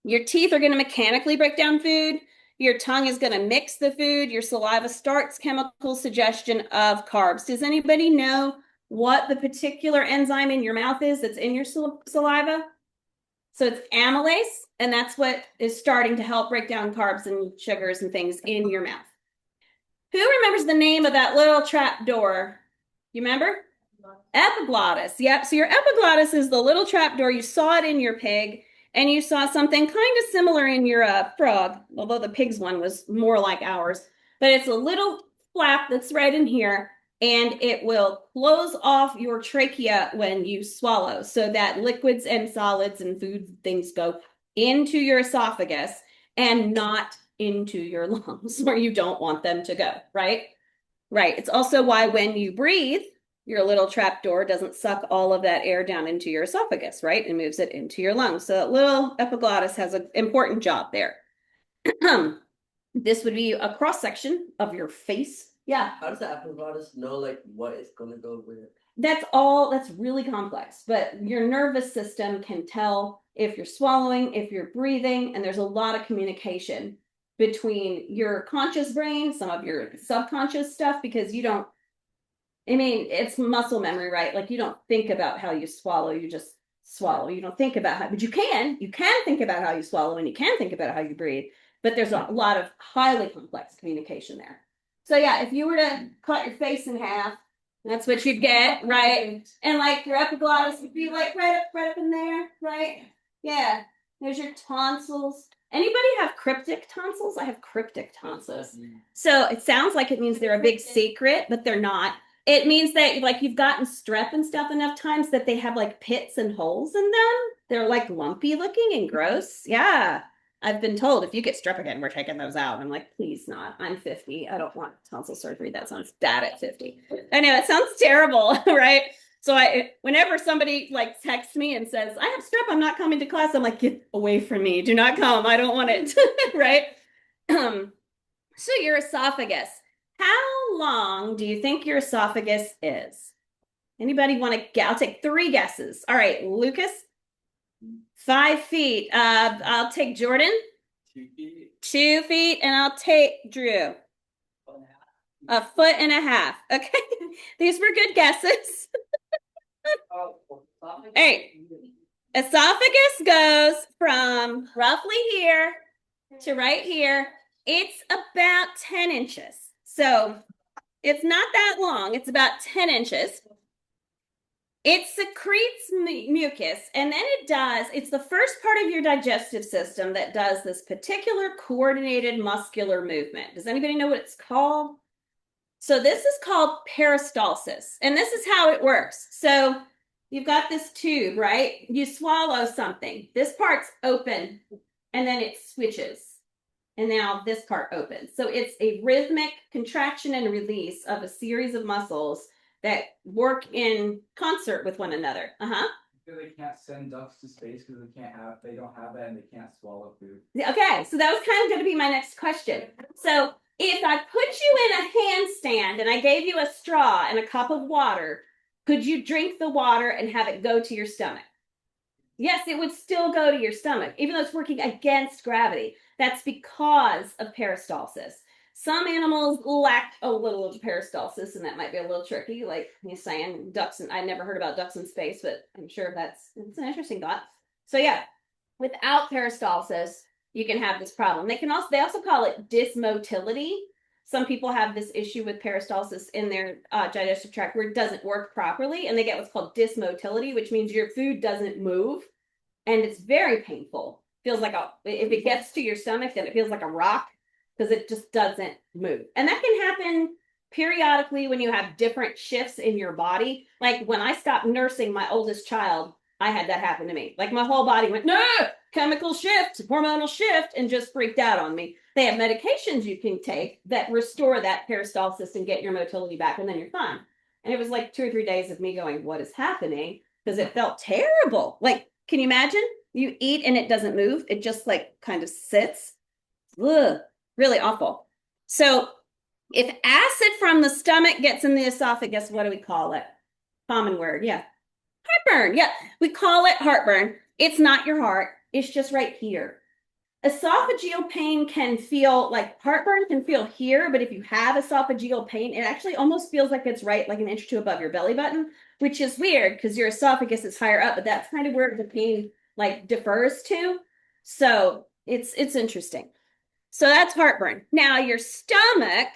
Your teeth are going to mechanically break down food. Your tongue is going to mix the food. Your saliva starts chemical suggestion of carbs. Does anybody know what the particular enzyme in your mouth is that's in your saliva? So it's amylase, and that's what is starting to help break down carbs and sugars and things in your mouth. Who remembers the name of that little trap door? You remember? Epiglottis. Yep. So your epiglottis is the little trap door. You saw it in your pig, and you saw something kind of similar in your frog, although the pig's one was more like ours. But it's a little flap that's right in here, and it will close off your trachea when you swallow, so that liquids and solids and food things go into your esophagus and not into your lungs where you don't want them to go, right? Right. It's also why when you breathe, your little trap door doesn't suck all of that air down into your esophagus, right? It moves it into your lungs. So that little epiglottis has an important job there. This would be a cross section of your face. Yeah. How does the epiglottis know like what is gonna go where? That's really complex, but your nervous system can tell if you're swallowing, if you're breathing, and there's a lot of communication between your conscious brain, some of your subconscious stuff, because you don't, I mean, it's muscle memory, right? Like you don't think about how you swallow, you just swallow. You don't think about how, but you can think about how you swallow, and you can think about how you breathe, but there's a lot of highly complex communication there. So yeah, if you were to cut your face in half, that's what you'd get, right? And like your epiglottis would be like right up in there, right? Yeah. There's your tonsils. Anybody have cryptic tonsils? I have cryptic tonsils. So it sounds like it means they're a big secret, but they're not. It means that like you've gotten strep and stuff enough times that they have like pits and holes in them. They're like lumpy looking and gross. Yeah. I've been told if you get strep again, we're taking those out. I'm like, please not. I'm 50. I don't want tonsil surgery. That sounds bad at 50. I know it sounds terrible, right? So whenever somebody like texts me and says, I have strep, I'm not coming to class, I'm like, get away from me. Do not come. I don't want it. Right? So your esophagus. How long do you think your esophagus is? Anybody want to guess? I'll take 3 guesses. All right, Lucas. 5 feet. I'll take Jordan. 2 feet. 2 feet, and I'll take Drew. 1.5 foot. Okay, these were good guesses. All right, esophagus goes from roughly here to right here. It's about 10 inches. So it's not that long. It's about 10 inches. It secretes mucus, and then it's the first part of your digestive system that does this particular coordinated muscular movement. Does anybody know what it's called? So this is called peristalsis, and this is how it works. So you've got this tube, right? You swallow something. This part's open, and then it switches. And now this part opens. So it's a rhythmic contraction and release of a series of muscles that work in concert with one another. They can't send ducks to space because they don't have that and they can't swallow food. Okay, so that was kind of going to be my next question. So if I put you in a handstand and I gave you a straw and a cup of water, could you drink the water and have it go to your stomach? Yes, it would still go to your stomach, even though it's working against gravity. That's because of peristalsis. Some animals lack a little of peristalsis, and that might be a little tricky. Like you're saying, ducks, and I never heard about ducks in space, but I'm sure it's an interesting thought. So yeah, without peristalsis, you can have this problem. They also call it dysmotility. Some people have this issue with peristalsis in their digestive tract where it doesn't work properly, and they get what's called dysmotility, which means your food doesn't move, and it's very painful. Feels like if it gets to your stomach, then it feels like a rock, because it just doesn't move. And that can happen periodically when you have different shifts in your body, like when I stopped nursing my oldest child, I had that happen to me. Like my whole body went, no, chemical shift, hormonal shift, and just freaked out on me. They have medications you can take that restore that peristalsis and get your motility back, and then you're fine. And it was like 2 or 3 days of me going, what is happening? Because it felt terrible. Like, can you imagine? You eat and it doesn't move. It just like kind of sits. Ugh, really awful. So if acid from the stomach gets in the esophagus, what do we call it? Common word, yeah. Heartburn, yeah. We call it heartburn. It's not your heart. It's just right here. Esophageal pain can feel like heartburn can feel here, but if you have esophageal pain, it actually almost feels like it's right like an inch or two above your belly button, which is weird because your esophagus is higher up, but that's kind of where the pain like defers to. So it's interesting. So that's heartburn. Now your stomach,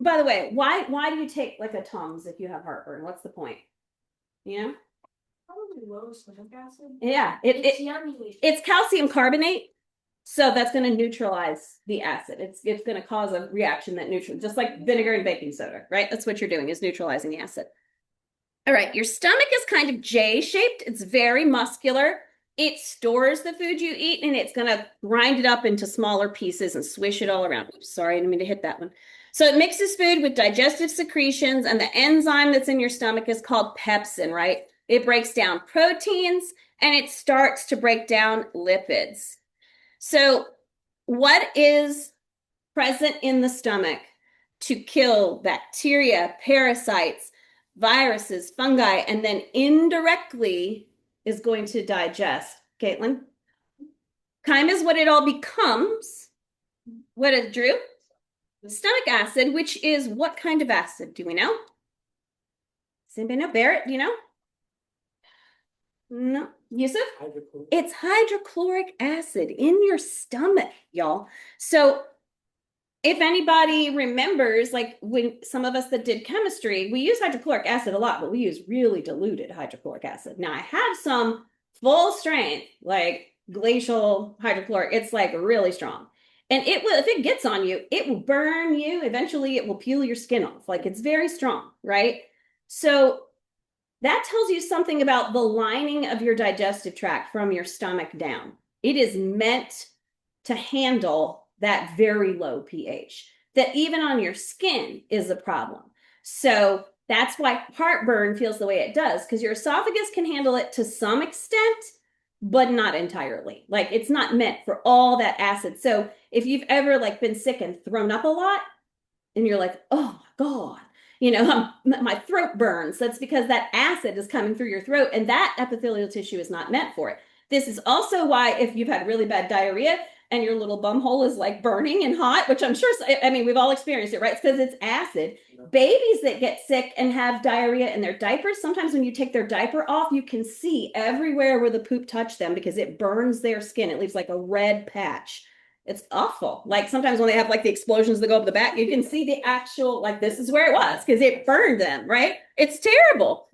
by the way, why do you take like a Tums if you have heartburn? What's the point? You know? Probably low stomach acid. Yeah, it's calcium carbonate. So that's going to neutralize the acid. It's going to cause a reaction that just like vinegar and baking soda, right? That's what you're doing, is neutralizing the acid. All right, your stomach is kind of J-shaped. It's very muscular. It stores the food you eat, and it's going to grind it up into smaller pieces and swish it all around. Oops, sorry, I didn't mean to hit that one. So it mixes food with digestive secretions, and the enzyme that's in your stomach is called pepsin, right? It breaks down proteins, and it starts to break down lipids. So what is present in the stomach to kill bacteria, parasites, viruses, fungi, and then indirectly is going to digest? Caitlin? Chyme is what it all becomes. What is Drew? Stomach acid, which is what kind of acid? Do we know? Does anybody know? Barrett, do you know? No. Yusuf? It's hydrochloric acid in your stomach, y'all. So if anybody remembers, like when some of us that did chemistry, we use hydrochloric acid a lot, but we use really diluted hydrochloric acid. Now I have some full strength, like glacial hydrochloric. It's like really strong. And it will, if it gets on you, it will burn you. Eventually it will peel your skin off. Like it's very strong, right? So that tells you something about the lining of your digestive tract from your stomach down. It is meant to handle that very low pH that even on your skin is a problem. So that's why heartburn feels the way it does, because your esophagus can handle it to some extent, but not entirely. Like it's not meant for all that acid. So if you've ever like been sick and thrown up a lot and you're like, oh my God, you know, my throat burns. That's because that acid is coming through your throat, and that epithelial tissue is not meant for it. This is also why if you've had really bad diarrhea and your little bum hole is like burning and hot, which I'm sure, I mean, we've all experienced it, right? It's because it's acid. Babies that get sick and have diarrhea in their diapers, sometimes when you take their diaper off, you can see everywhere where the poop touched them because it burns their skin. It leaves like a red patch. It's awful. Like sometimes when they have like the explosions that go up the back, you can see the actual, like this is where it was because it burned them, right? It's terrible.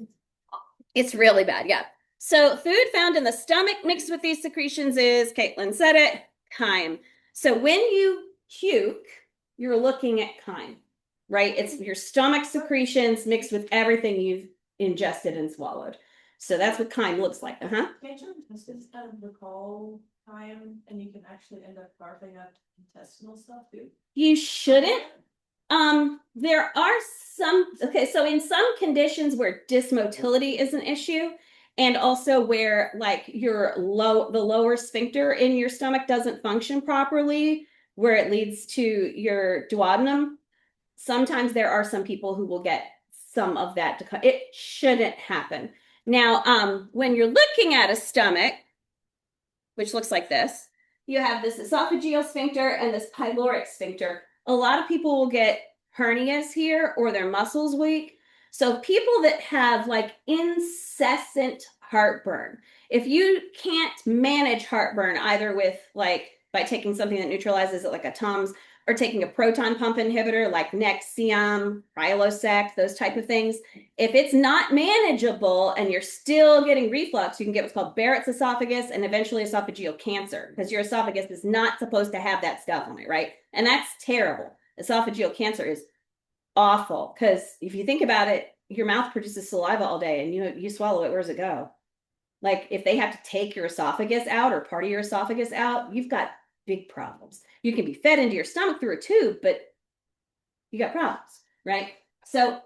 It's really bad. Yeah. So food found in the stomach mixed with these secretions is, Caitlin said it, chyme. So when you puke, you're looking at chyme, right? It's your stomach secretions mixed with everything you've ingested and swallowed. So that's what chyme looks like. Can't your intestines kind of recall chyme, and you can actually end up barfing up intestinal stuff too? You shouldn't. There are some, okay, so in some conditions where dysmotility is an issue, and also where like the lower sphincter in your stomach doesn't function properly, where it leads to your duodenum, sometimes there are some people who will get some of that. It shouldn't happen. Now, when you're looking at a stomach, which looks like this, you have this esophageal sphincter and this pyloric sphincter. A lot of people will get hernias here or their muscles weak. So people that have like incessant heartburn, if you can't manage heartburn either with like by taking something that neutralizes it like a Tums or taking a proton pump inhibitor like Nexium, Prilosec, those type of things, if it's not manageable and you're still getting reflux, you can get what's called Barrett's esophagus and eventually esophageal cancer because your esophagus is not supposed to have that stuff on it, right? And that's terrible. Esophageal cancer is awful because if you think about it, your mouth produces saliva all day and you swallow it. Where does it go? Like if they have to take your esophagus out or part of your esophagus out, you've got big problems. You can be fed into your stomach through a tube, but you got problems, right? So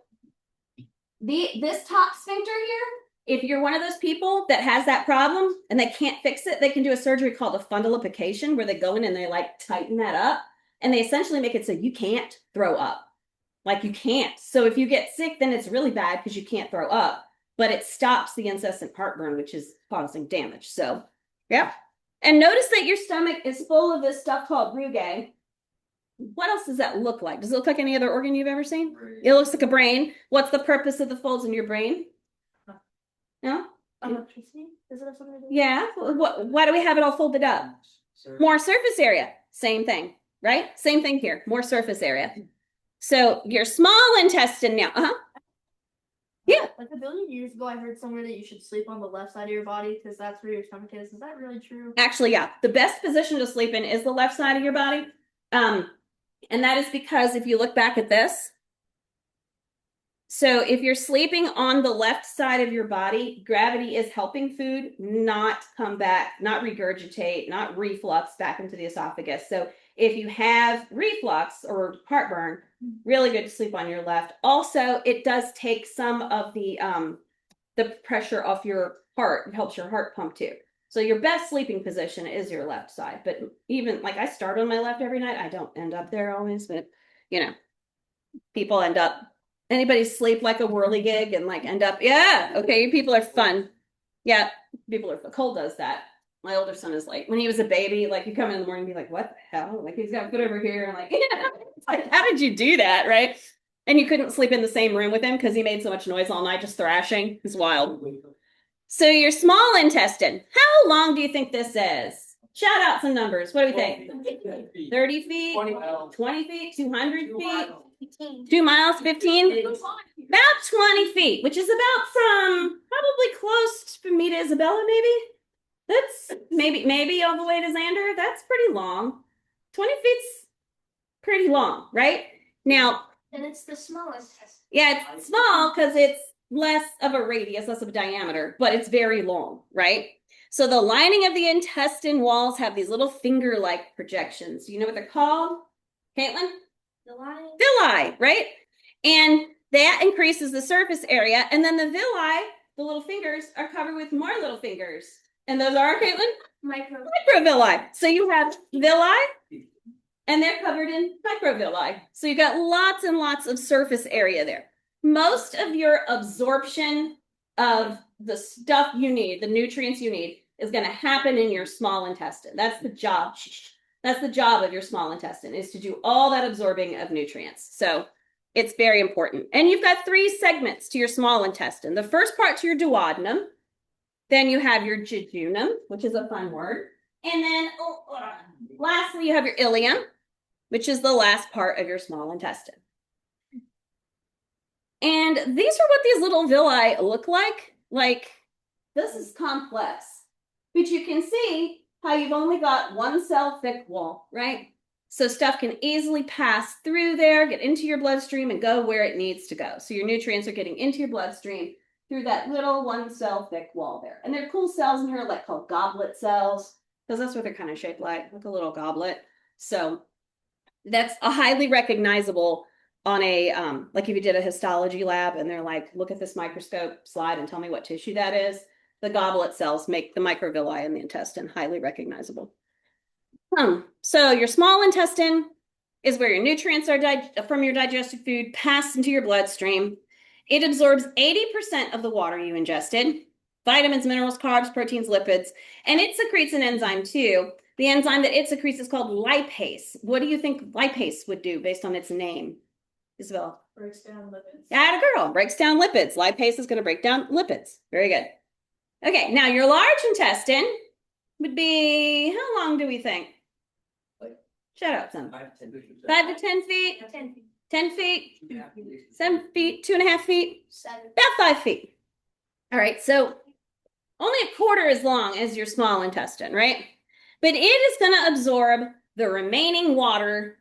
this top sphincter here, if you're one of those people that has that problem and they can't fix it, they can do a surgery called a fundoplication where they go in and they like tighten that up and they essentially make it so you can't throw up. Like you can't. So if you get sick, then it's really bad because you can't throw up, but it stops the incessant heartburn, which is causing damage. So yeah. And notice that your stomach is full of this stuff called rugae. What else does that look like? Does it look like any other organ you've ever seen? It looks like a brain. What's the purpose of the folds in your brain? No? Electricity? Does it have something to do with Yeah. Why do we have it all folded up? More surface area. Same thing, right? Same thing here. More surface area. So your small intestine now. Yeah. Like a billion years ago, I heard somewhere that you should sleep on the left side of your body because that's where your stomach is. Is that really true? Actually, yeah. The best position to sleep in is the left side of your body. And that is because if you look back at this, so if you're sleeping on the left side of your body, gravity is helping food not come back, not regurgitate, not reflux back into the esophagus. So if you have reflux or heartburn, really good to sleep on your left. Also, it does take some of the pressure off your heart. It helps your heart pump too. So your best sleeping position is your left side. But even like I start on my left every night. I don't end up there always, but people end up. Anybody sleep like a whirligig and like end up? Yeah. Okay. You people are fun. Yeah. People are fun. Cole does that. My older son is like, when he was a baby, like you come in the morning and be like, what the hell? Like he's got foot over here. And like, yeah. Like, how did you do that? Right. And you couldn't sleep in the same room with him because he made so much noise all night, just thrashing. It's wild. So your small intestine, how long do you think this is? Shout out some numbers. What do we think? 30 feet, 20 feet, 200 feet, 2 miles, 15? About 20 feet, which is about from probably close to me to Isabella, maybe. That's maybe all the way to Xander. That's pretty long. 20 feet's pretty long, right? Now, And it's the smallest. yeah, it's small because it's less of a radius, less of a diameter, but it's very long, right? So the lining of the intestine walls have these little finger-like projections. Do you know what they're called, Caitlin? Villi, right? And that increases the surface area. And then the villi, the little fingers, are covered with more little fingers. And those are, Caitlin? Microvilli. So you have villi, and they're covered in microvilli. So you've got lots and lots of surface area there. Most of your absorption of the stuff you need, the nutrients you need, is going to happen in your small intestine. That's the job. That's the job of your small intestine, is to do all that absorbing of nutrients. So it's very important. And you've got 3 segments to your small intestine. The first part to your duodenum. Then you have your jejunum, which is a fun word. And then lastly, you have your ileum, which is the last part of your small intestine. And these are what these little villi look like. Like, this is complex. But you can see how you've only got 1 cell thick wall, right? So stuff can easily pass through there, get into your bloodstream, and go where it needs to go. So your nutrients are getting into your bloodstream through that little 1 cell thick wall there. And there are cool cells in here like called goblet cells, because that's what they're kind of shaped like a little goblet. So that's a highly recognizable on a, like if you did a histology lab and they're like, look at this microscope slide and tell me what tissue that is. The goblet cells make the microvilli in the intestine highly recognizable. So your small intestine is where your nutrients are from your digested food pass into your bloodstream. It absorbs 80% of the water you ingested, vitamins, minerals, carbs, proteins, lipids, and it secretes an enzyme too. The enzyme that it secretes is called lipase. What do you think lipase would do based on its name, Isabel? Breaks down lipids. Atta girl, breaks down lipids. Lipase is going to break down lipids. Very good. Okay, now your large intestine would be, how long do we think? Shut up, son. 5 to 10 feet? 10 feet. 10 feet? 2.5 7 feet? 2.5 feet? 7. About 5 feet. All right, so only a quarter as long as your small intestine, right? But it is going to absorb the remaining water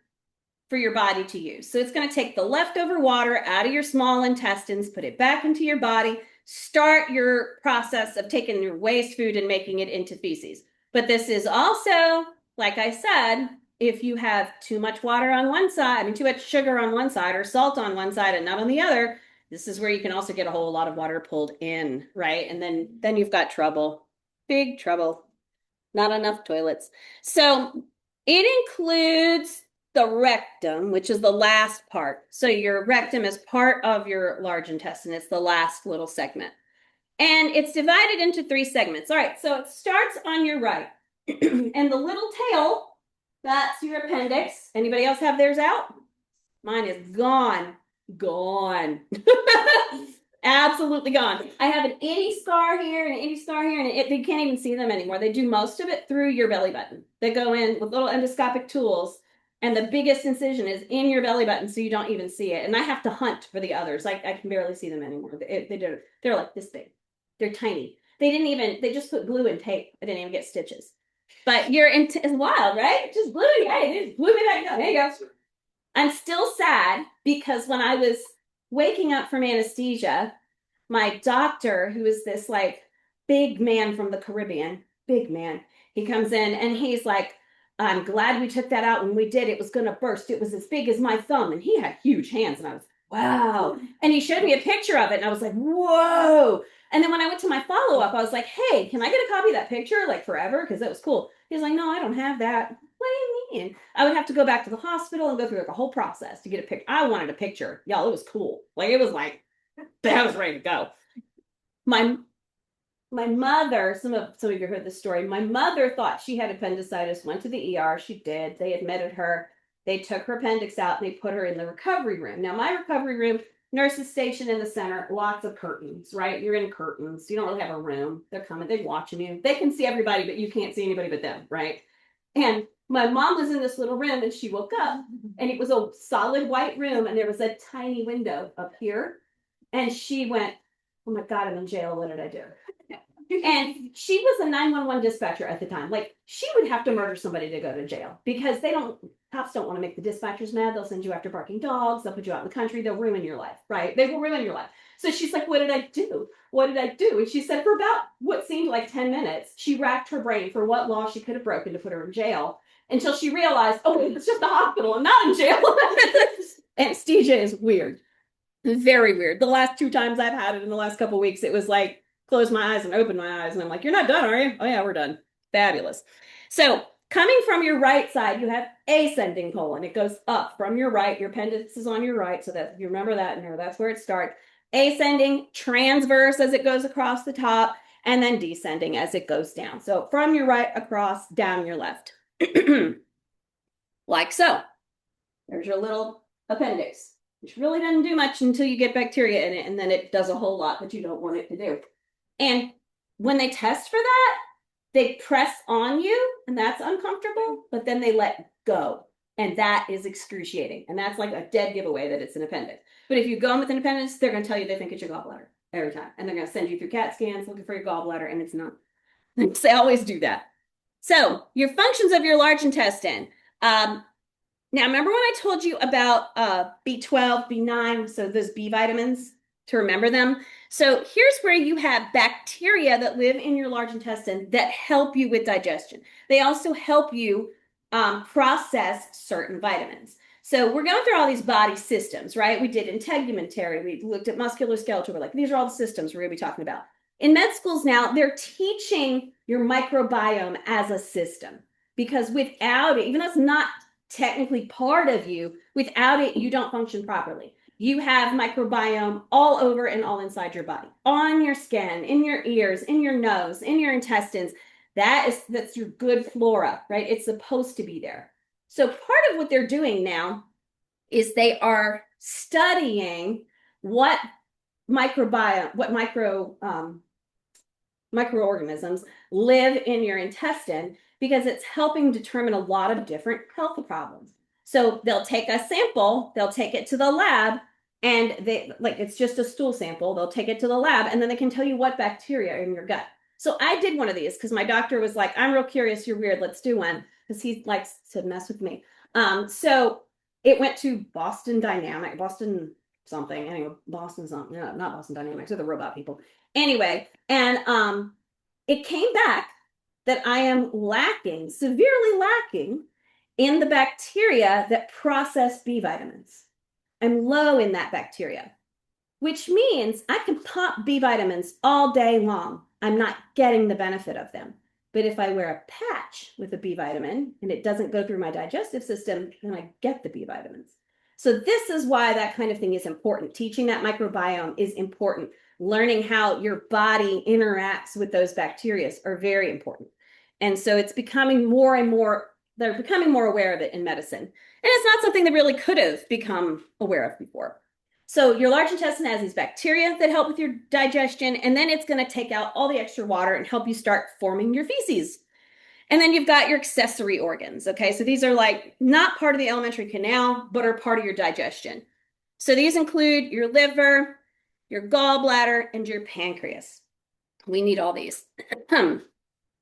for your body to use. So it's going to take the leftover water out of your small intestines, put it back into your body, start your process of taking your waste food and making it into feces. But this is also, like I said, if you have too much water on one side, I mean, too much sugar on one side or salt on one side and not on the other, this is where you can also get a whole lot of water pulled in, right? And then you've got trouble, big trouble, not enough toilets. So it includes the rectum, which is the last part. So your rectum is part of your large intestine. It's the last little segment. And it's divided into 3 segments. All right, so it starts on your right. And the little tail, that's your appendix. Anybody else have theirs out? Mine is gone. Gone. Absolutely gone. I have an itty scar here and an itty scar here, and they can't even see them anymore. They do most of it through your belly button. They go in with little endoscopic tools, and the biggest incision is in your belly button, so you don't even see it. And I have to hunt for the others. Like, I can barely see them anymore. They're like this big. They're tiny. They just put glue and tape. I didn't even get stitches. But it's wild, right? Just glue. Hey, they just glue me back down. There you go. I'm still sad because when I was waking up from anesthesia, my doctor, who is this like big man from the Caribbean, big man, he comes in and he's like, I'm glad we took that out when we did. It was going to burst. It was as big as my thumb. And he had huge hands. And I was, wow. And he showed me a picture of it. And I was like, whoa. And then when I went to my follow-up, I was like, hey, can I get a copy of that picture like forever? Because that was cool. He's like, no, I don't have that. What do you mean? I would have to go back to the hospital and go through like a whole process to get a picture. I wanted a picture. Y'all, it was cool. Like, it was like, I was ready to go. My mother, some of you heard this story. My mother thought she had appendicitis, went to the ER. She did. They admitted her. They took her appendix out. And they put her in the recovery room. Now, my recovery room, nurses station in the center, lots of curtains, right? You're in curtains. You don't really have a room. They're coming. They're watching you. They can see everybody, but you can't see anybody but them, right? And my mom was in this little room and she woke up and it was a solid white room and there was a tiny window up here. And she went, oh my God, I'm in jail. What did I do? And she was a 911 dispatcher at the time. Like, she would have to murder somebody to go to jail because cops don't want to make the dispatchers mad. They'll send you after barking dogs. They'll put you out in the country. They'll ruin your life, right? They will ruin your life. So she's like, what did I do? What did I do? And she said for about what seemed like 10 minutes, she racked her brain for what law she could have broken to put her in jail until she realized, oh, it's just a hospital. I'm not in jail. Anesthesia is weird. Very weird. The last 2 times I've had it in the last couple of weeks, it was like, close my eyes and open my eyes. And I'm like, you're not done, are you? Oh yeah, we're done. Fabulous. So coming from your right side, you have ascending colon. It goes up from your right. Your appendix is on your right. So that you remember that in there. That's where it starts. Ascending, transverse as it goes across the top, and then descending as it goes down. So from your right across, down your left. Like so. There's your little appendix, which really doesn't do much until you get bacteria in it, and then it does a whole lot that you don't want it to do. And when they test for that, they press on you, and that's uncomfortable, but then they let go, and that is excruciating. And that's like a dead giveaway that it's an appendix. But if you go in with an appendix, they're going to tell you they think it's your gallbladder every time. And they're going to send you through CAT scans looking for your gallbladder, and it's not. They always do that. So your functions of your large intestine. Now, remember when I told you about B12, B9, so those B vitamins, to remember them? So here's where you have bacteria that live in your large intestine that help you with digestion. They also help you process certain vitamins. So we're going through all these body systems, right? We did integumentary, we looked at musculoskeletal. We're like, these are all the systems we're going to be talking about. In med schools now, they're teaching your microbiome as a system, because without it, even though it's not technically part of you, without it, you don't function properly. You have microbiome all over and all inside your body, on your skin, in your ears, in your nose, in your intestines. That's your good flora, right? It's supposed to be there. So part of what they're doing now is they are studying what microorganisms live in your intestine, because it's helping determine a lot of different health problems. So they'll take a sample, they'll take it to the lab, and it's just a stool sample. They'll take it to the lab, and then they can tell you what bacteria are in your gut. So I did one of these because my doctor was like, I'm real curious, you're weird, let's do one, because he likes to mess with me. So it went to Boston something. Anyway, Boston something, no, not Boston Dynamics, they're the robot people. Anyway, and it came back that I am lacking, severely lacking in the bacteria that process B vitamins. I'm low in that bacteria, which means I can pop B vitamins all day long. I'm not getting the benefit of them. But if I wear a patch with a B vitamin and it doesn't go through my digestive system, then I get the B vitamins. So this is why that kind of thing is important. Teaching that microbiome is important. Learning how your body interacts with those bacteria are very important. And so it's becoming more and more, they're becoming more aware of it in medicine. And it's not something they really could have become aware of before. So your large intestine has these bacteria that help with your digestion, and then it's going to take out all the extra water and help you start forming your feces. And then you've got your accessory organs, okay? So these are like not part of the alimentary canal, but are part of your digestion. So these include your liver, your gallbladder, and your pancreas. We need all these.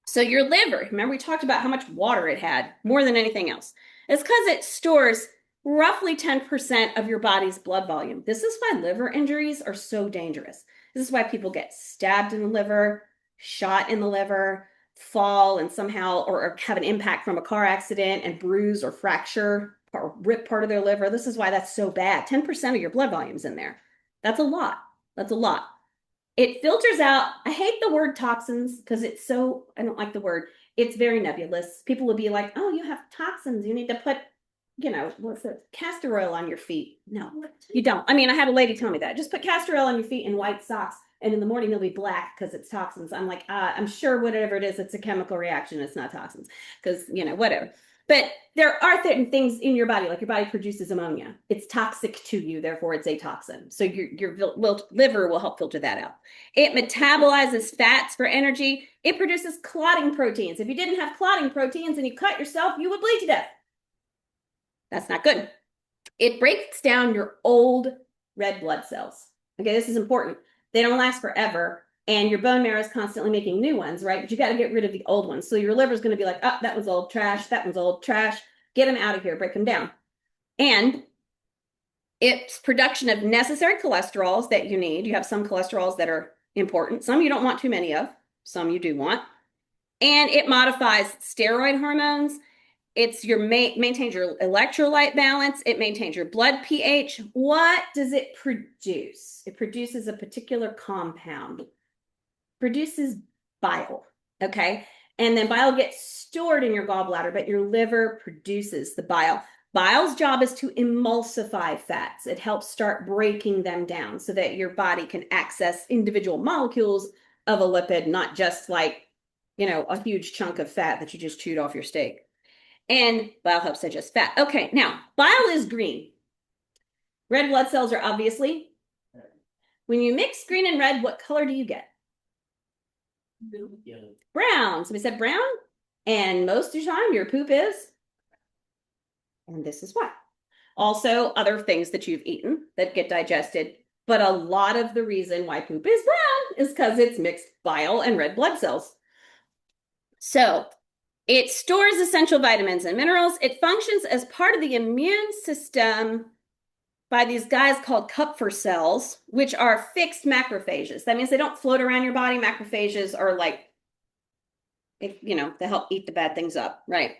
So your liver, remember we talked about how much water it had, more than anything else. It's because it stores roughly 10% of your body's blood volume. This is why liver injuries are so dangerous. This is why people get stabbed in the liver, shot in the liver, fall and somehow or have an impact from a car accident and bruise or fracture or rip part of their liver. This is why that's so bad. 10% of your blood volume's in there. That's a lot. That's a lot. It filters out, I hate the word toxins because it's so, I don't like the word. It's very nebulous. People will be like, oh, you have toxins. You need to put, what's it, castor oil on your feet. No, you don't. I mean, I had a lady tell me that. Just put castor oil on your feet in white socks, and in the morning they'll be black because it's toxins. I'm like, I'm sure whatever it is, it's a chemical reaction. It's not toxins because, whatever. But there are certain things in your body, like your body produces ammonia. It's toxic to you, therefore it's a toxin. So your liver will help filter that out. It metabolizes fats for energy. It produces clotting proteins. If you didn't have clotting proteins and you cut yourself, you would bleed to death. That's not good. It breaks down your old red blood cells. Okay, this is important. They don't last forever, and your bone marrow is constantly making new ones, right? But you got to get rid of the old ones. So your liver is going to be like, oh, that was old trash. That one's old trash. Get them out of here. Break them down. And it's production of necessary cholesterols that you need. You have some cholesterols that are important. Some you don't want too many of. Some you do want. And it modifies steroid hormones. It's maintains your electrolyte balance. It maintains your blood pH. What does it produce? It produces a particular compound. Produces bile, okay? And then bile gets stored in your gallbladder, but your liver produces the bile. Bile's job is to emulsify fats. It helps start breaking them down so that your body can access individual molecules of a lipid, not just like, a huge chunk of fat that you just chewed off your steak. And bile helps digest fat. Okay, now, bile is green. Red blood cells are obviously. When you mix green and red, what color do you get? Yellow. Brown. Somebody said brown. And most of the time, your poop is. And this is why. Also, other things that you've eaten that get digested. But a lot of the reason why poop is brown is because it's mixed bile and red blood cells. So, it stores essential vitamins and minerals. It functions as part of the immune system by these guys called Kupffer cells, which are fixed macrophages. That means they don't float around your body. Macrophages are like, they help eat the bad things up, right?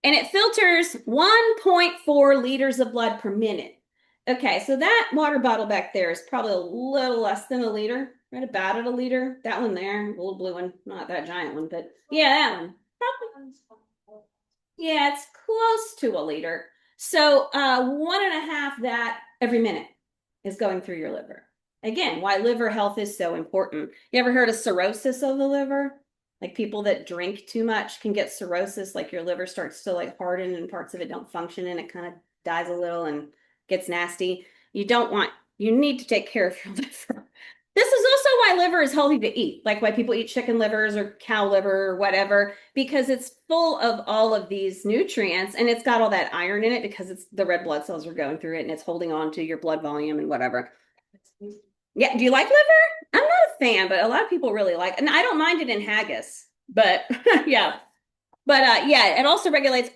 And it filters 1.4 liters of blood per minute. Okay, so that water bottle back there is probably a little less than a liter, right about at a liter. That one there, the little blue one, not that giant one, but yeah, that one. Yeah, it's close to a liter. So 1.5 that every minute is going through your liver. Again, why liver health is so important. You ever heard of cirrhosis of the liver? Like people that drink too much can get cirrhosis, like your liver starts to like harden and parts of it don't function and it kind of dies a little and gets nasty. You need to take care of your liver. This is also why liver is healthy to eat, like why people eat chicken livers or cow liver or whatever, because it's full of all of these nutrients and it's got all that iron in it because it's the red blood cells are going through it and it's holding on to your blood volume and whatever. Yeah, do you like liver? I'm not a fan, but a lot of people really like, and I don't mind it in haggis, but yeah. But yeah, it also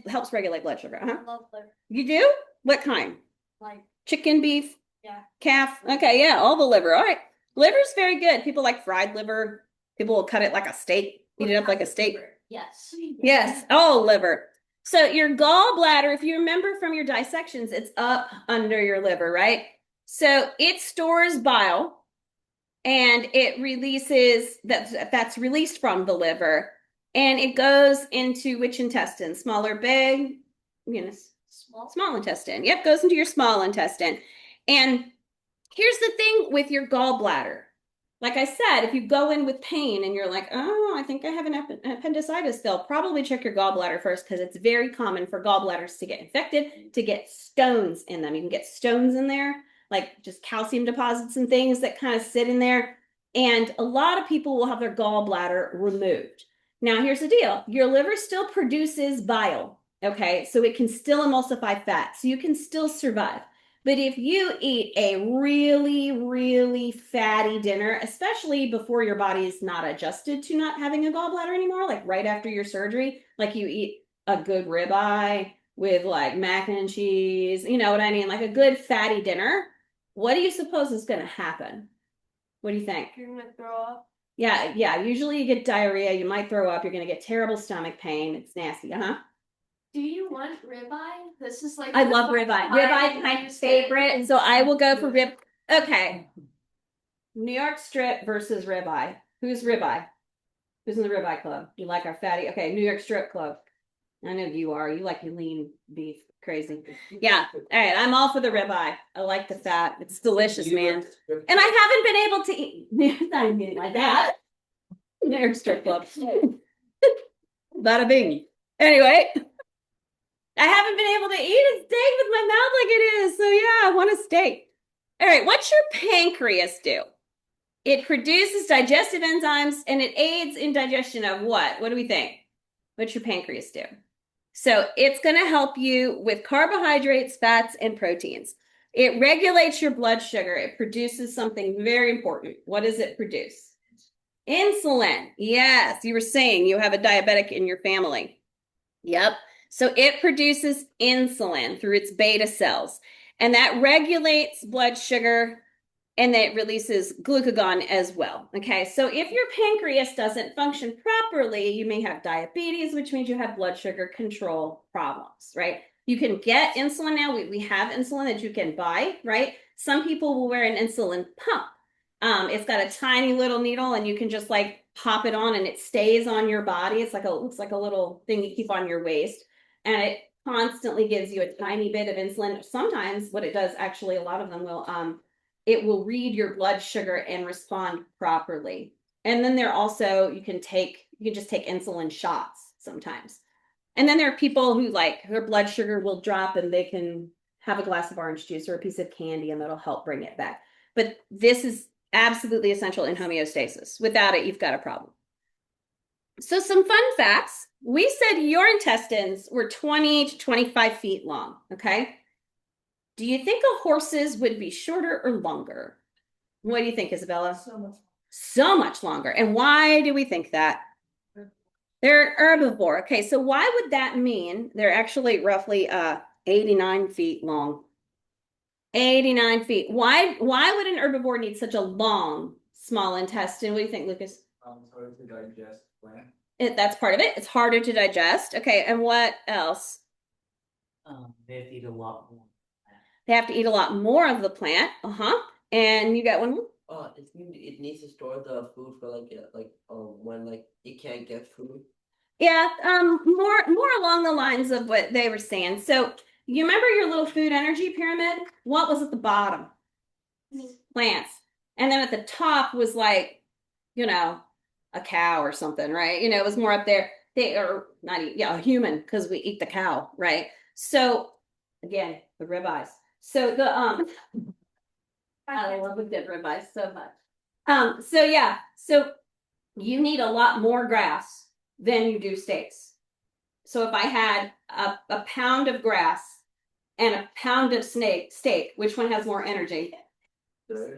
helps regulate blood sugar. I love liver. You do? What kind? Like, Chicken, beef, yeah. calf? Okay, yeah, all the liver. All right. Liver's very good. People like fried liver. People will cut it like a steak, eat it up like a steak. Yes. Yes. Oh, liver. So your gallbladder, if you remember from your dissections, it's up under your liver, right? So it stores bile and it releases that's released from the liver and it goes into which intestine? Small or big? Small intestine. Yep, goes into your small intestine. And here's the thing with your gallbladder. Like I said, if you go in with pain and you're like, oh, I think I have an appendicitis still, probably check your gallbladder first because it's very common for gallbladders to get infected, to get stones in them. You can get stones in there, like just calcium deposits and things that kind of sit in there. And a lot of people will have their gallbladder removed. Now, here's the deal. Your liver still produces bile, okay? So it can still emulsify fat, so you can still survive. But if you eat a really, really fatty dinner, especially before your body is not adjusted to not having a gallbladder anymore, like right after your surgery, like you eat a good ribeye with like mac and cheese, you know what I mean? Like a good fatty dinner, what do you suppose is going to happen? What do you think? You're gonna throw up. Yeah. Usually you get diarrhea, you might throw up, you're going to get terrible stomach pain. It's nasty, Do you want ribeye? This is like I love ribeye. Ribeye is my favorite, so I will go for rib. Okay. New York strip versus ribeye. Who's ribeye? Who's in the ribeye club? You like our fatty? Okay, New York strip club. I know you are. You like your lean beef. Crazy. Yeah. All right. I'm all for the ribeye. I like the fat. It's delicious, man. And I haven't been able to eat. I mean, like that. New York strip club. Bada bing. Anyway. I haven't been able to eat a steak with my mouth like it is. So yeah, I want a steak. All right, what's your pancreas do? It produces digestive enzymes and it aids in digestion of what? What do we think? What's your pancreas do? So it's going to help you with carbohydrates, fats, and proteins. It regulates your blood sugar. It produces something very important. What does it produce? Insulin. Yes, you were saying you have a diabetic in your family. Yep. So it produces insulin through its beta cells, and that regulates blood sugar and it releases glucagon as well. Okay, so if your pancreas doesn't function properly, you may have diabetes, which means you have blood sugar control problems, right? You can get insulin now. We have insulin that you can buy, right? Some people will wear an insulin pump. It's got a tiny little needle and you can just like pop it on and it stays on your body. It's like looks like a little thing you keep on your waist. And it constantly gives you a tiny bit of insulin. Sometimes what it does, actually, a lot of them will, it will read your blood sugar and respond properly. And then there also, you can just take insulin shots sometimes. And then there are people who like their blood sugar will drop and they can have a glass of orange juice or a piece of candy and that'll help bring it back. But this is absolutely essential in homeostasis. Without it, you've got a problem. So some fun facts. We said your intestines were 20 to 25 feet long, okay? Do you think a horse's would be shorter or longer? What do you think, Isabella? So much longer. And why do we think that? They're herbivore. Okay, so why would that mean they're actually roughly 89 feet long? 89 feet. Why would an herbivore need such a long, small intestine? What do you think, Lucas? It's harder to digest plant. That's part of it. It's harder to digest. Okay, and what else? They have to eat a lot more. They have to eat a lot more of the plant. And you got one more? It needs to store the food for when it can't get food. Yeah, more along the lines of what they were saying. So you remember your little food energy pyramid? What was at the bottom? Plants. And then at the top was like, a cow or something, right? It was more up there. They are not a human because we eat the cow, right? So again, the ribeyes. So the I love the good ribeyes so much. So you need a lot more grass than you do steaks. So if I had a pound of grass and a pound of steak, which one has more energy?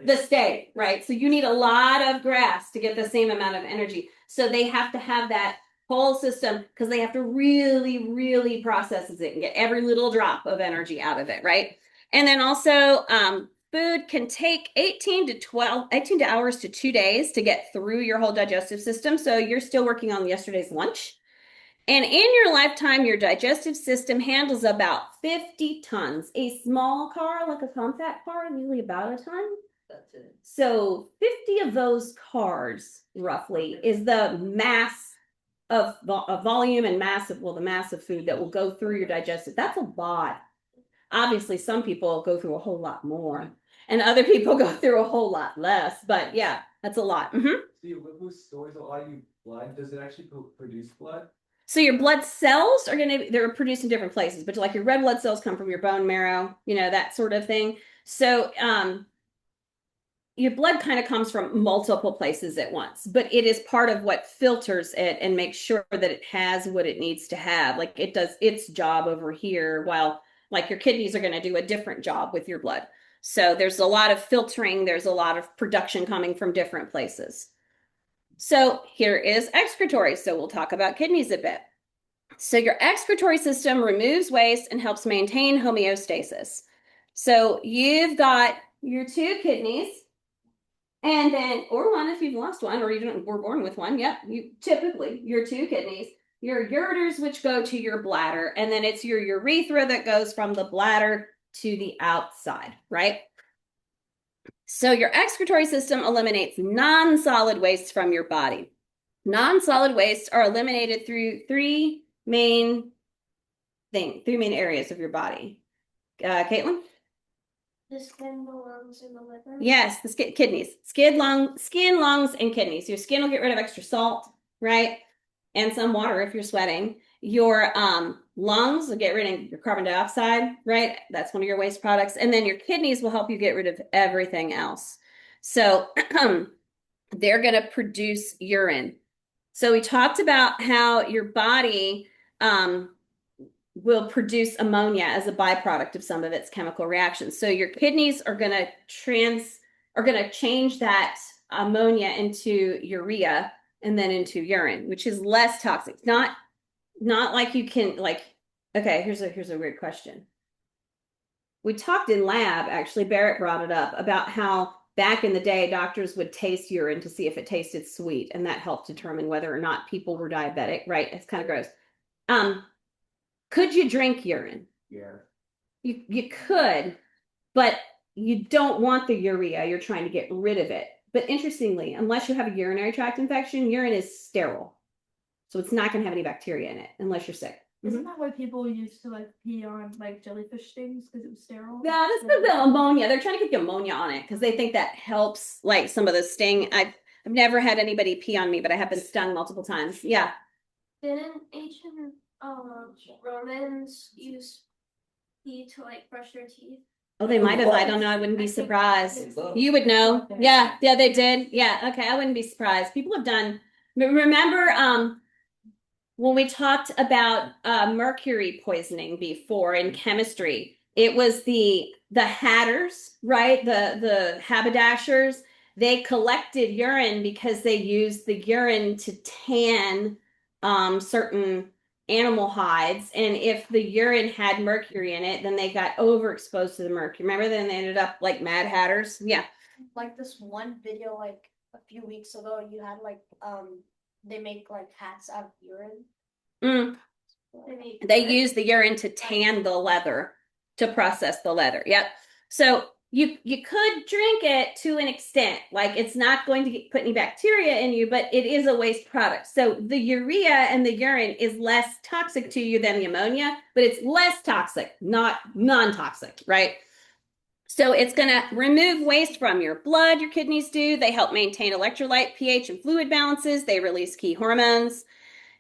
The steak, right? So you need a lot of grass to get the same amount of energy. So they have to have that whole system, because they have to really, really process it and get every little drop of energy out of it, right? And then also, food can take 18 hours to 2 days to get through your whole digestive system. So you're still working on yesterday's lunch. And in your lifetime, your digestive system handles about 50 tons. A small car, like a compact car, usually about a ton. That's it. So 50 of those cars, roughly, is the mass of volume and mass of, well, the mass of food that will go through your digestive. That's a lot. Obviously, some people go through a whole lot more, and other people go through a whole lot less. But yeah, that's a lot. So your liver stores a lot of your blood. Does it actually produce blood? So your blood cells are they're produced in different places, but like your red blood cells come from your bone marrow, that sort of thing. So your blood kind of comes from multiple places at once, but it is part of what filters it and makes sure that it has what it needs to have. Like it does its job over here, while like your kidneys are going to do a different job with your blood. So there's a lot of filtering, there's a lot of production coming from different places. So here is excretory. So we'll talk about kidneys a bit. So your excretory system removes waste and helps maintain homeostasis. So you've got your two kidneys, and then, or one if you've lost one, or you were born with one. Yep, typically your two kidneys, your ureters, which go to your bladder, and then it's your urethra that goes from the bladder to the outside, right? So your excretory system eliminates non-solid wastes from your body. Non-solid wastes are eliminated through three main areas of your body. Caitlin? The skin, the lungs, and the liver. Yes, the kidneys. Skin, lungs, and kidneys. Your skin will get rid of extra salt, right? And some water if you're sweating. Your lungs will get rid of your carbon dioxide, right? That's one of your waste products. And then your kidneys will help you get rid of everything else. So they're going to produce urine. So we talked about how your body will produce ammonia as a byproduct of some of its chemical reactions. So your kidneys are going to change that ammonia into urea and then into urine, which is less toxic. Not like you can okay, here's a weird question. We talked in lab, actually, Barrett brought it up about how back in the day, doctors would taste urine to see if it tasted sweet, and that helped determine whether or not people were diabetic, right? It's kind of gross. Could you drink urine? Yeah. You could, but you don't want the urea. You're trying to get rid of it. But interestingly, unless you have a urinary tract infection, urine is sterile. So it's not going to have any bacteria in it unless you're sick. Isn't that why people used to pee on jellyfish stings because it was sterile? Yeah, this is the ammonia. They're trying to get the ammonia on it because they think that helps some of the sting. I've never had anybody pee on me, but I have been stung multiple times. Yeah. Didn't ancient Romans use pee to brush their teeth? Oh, they might have. I don't know. I wouldn't be surprised. You would know. Okay. Yeah, they did. Yeah, okay. I wouldn't be surprised. People have done. Remember, when we talked about mercury poisoning before in chemistry, it was the hatters, right? The haberdashers. They collected urine because they used the urine to tan certain animal hides, and if the urine had mercury in it, then they got overexposed to the mercury. Remember, then they ended up like Mad Hatters. Yeah. Like this one video a few weeks ago, you had they make hats out of urine. They use the urine to tan the leather, to process the leather. Yep. So you could drink it to an extent. It's not going to put any bacteria in you, but it is a waste product. So the urea and the urine is less toxic to you than the ammonia, but it's less toxic, not non-toxic, right? So it's going to remove waste from your blood. Your kidneys do. They help maintain electrolyte, pH, and fluid balances. They release key hormones.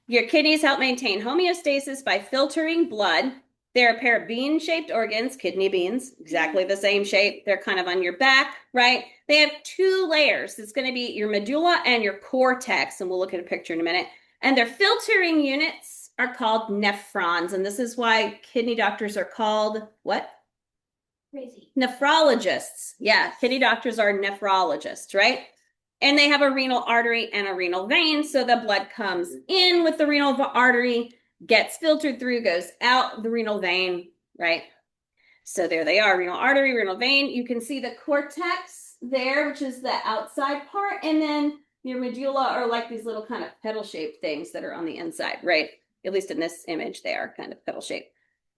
Your kidneys help maintain homeostasis by filtering blood. They're a pair of bean-shaped organs, kidney beans, exactly the same shape. They're kind of on your back, right? They have two layers. It's going to be your medulla and your cortex, and we'll look at a picture in a minute. And their filtering units are called nephrons, and this is why kidney doctors are called what? Crazy. Nephrologists. Yeah, kidney doctors are nephrologists, right? And they have a renal artery and a renal vein. So the blood comes in with the renal artery, gets filtered through, goes out the renal vein, right? So there they are, renal artery, renal vein. You can see the cortex there, which is the outside part. And then your medulla are like these little kind of petal-shaped things that are on the inside, right? At least in this image, they are kind of petal-shaped.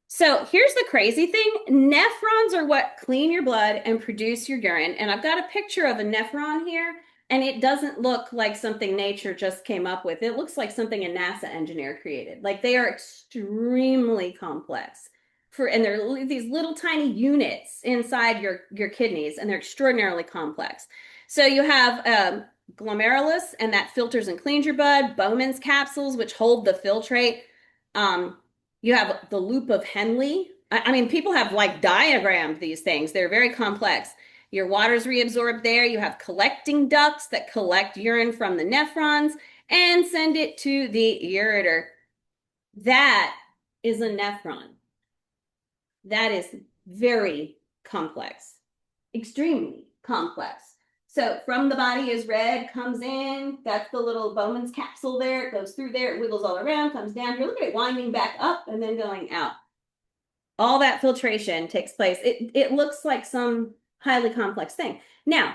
So here's the crazy thing. Nephrons are what clean your blood and produce your urine. And I've got a picture of a nephron here, and it doesn't look like something nature just came up with. It looks like something a NASA engineer created. Like they are extremely complex. And they're these little tiny units inside your kidneys, and they're extraordinarily complex. So you have glomerulus, and that filters and cleans your blood. Bowman's capsules, which hold the filtrate. You have the loop of Henle. I mean, people have like diagrammed these things. They're very complex. Your water's reabsorbed there. You have collecting ducts that collect urine from the nephrons and send it to the ureter. That is a nephron. That is very complex, extremely complex. So from the body is red, comes in, that's the little Bowman's capsule there, it goes through there, it wiggles all around, comes down here, look at it winding back up and then going out. All that filtration takes place. It looks like some highly complex thing. Now,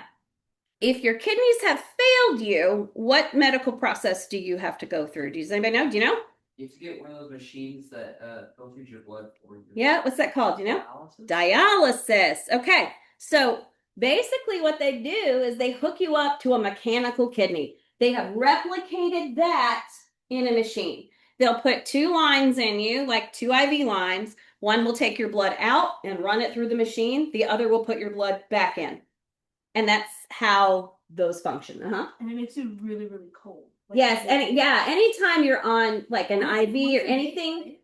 if your kidneys have failed you, what medical process do you have to go through? Does anybody know? Do you know? You have to get one of those machines that filters your blood for you. Yeah, what's that called? Do you know? Dialysis? Dialysis. Okay, so basically what they do is they hook you up to a mechanical kidney. They have replicated that in a machine. They'll put 2 lines in you, like 2 IV lines. One will take your blood out and run it through the machine. The other will put your blood back in. And that's how those function. And it makes you really, really cold. Like, Yes, and yeah, anytime you're on like an IV or anything.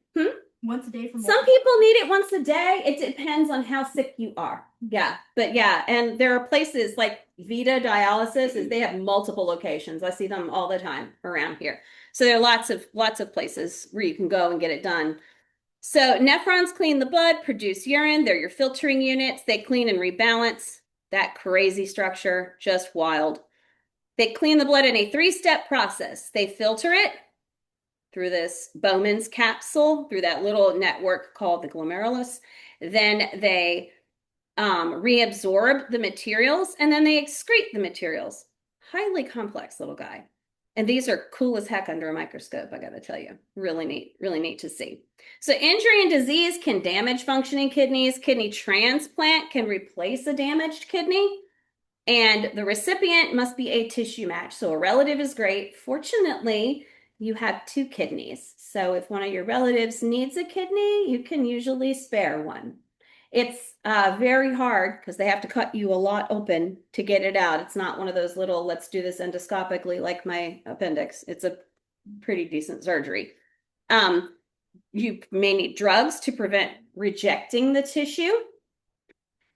Once a day for Some people need it once a day. It depends on how sick you are. Yeah, but yeah, and there are places like Vita Dialysis is they have multiple locations. I see them all the time around here. So there are lots of places where you can go and get it done. So nephrons clean the blood, produce urine. They're your filtering units. They clean and rebalance. That crazy structure, just wild. They clean the blood in a 3-step process. They filter it through this Bowman's capsule, through that little network called the glomerulus. Then they reabsorb the materials, and then they excrete the materials. Highly complex little guy. And these are cool as heck under a microscope, I gotta tell you. Really neat to see. So injury and disease can damage functioning kidneys. Kidney transplant can replace a damaged kidney. And the recipient must be a tissue match. So a relative is great. Fortunately, you have 2 kidneys. So if one of your relatives needs a kidney, you can usually spare one. It's very hard because they have to cut you a lot open to get it out. It's not one of those little, let's do this endoscopically like my appendix. It's a pretty decent surgery. You may need drugs to prevent rejecting the tissue.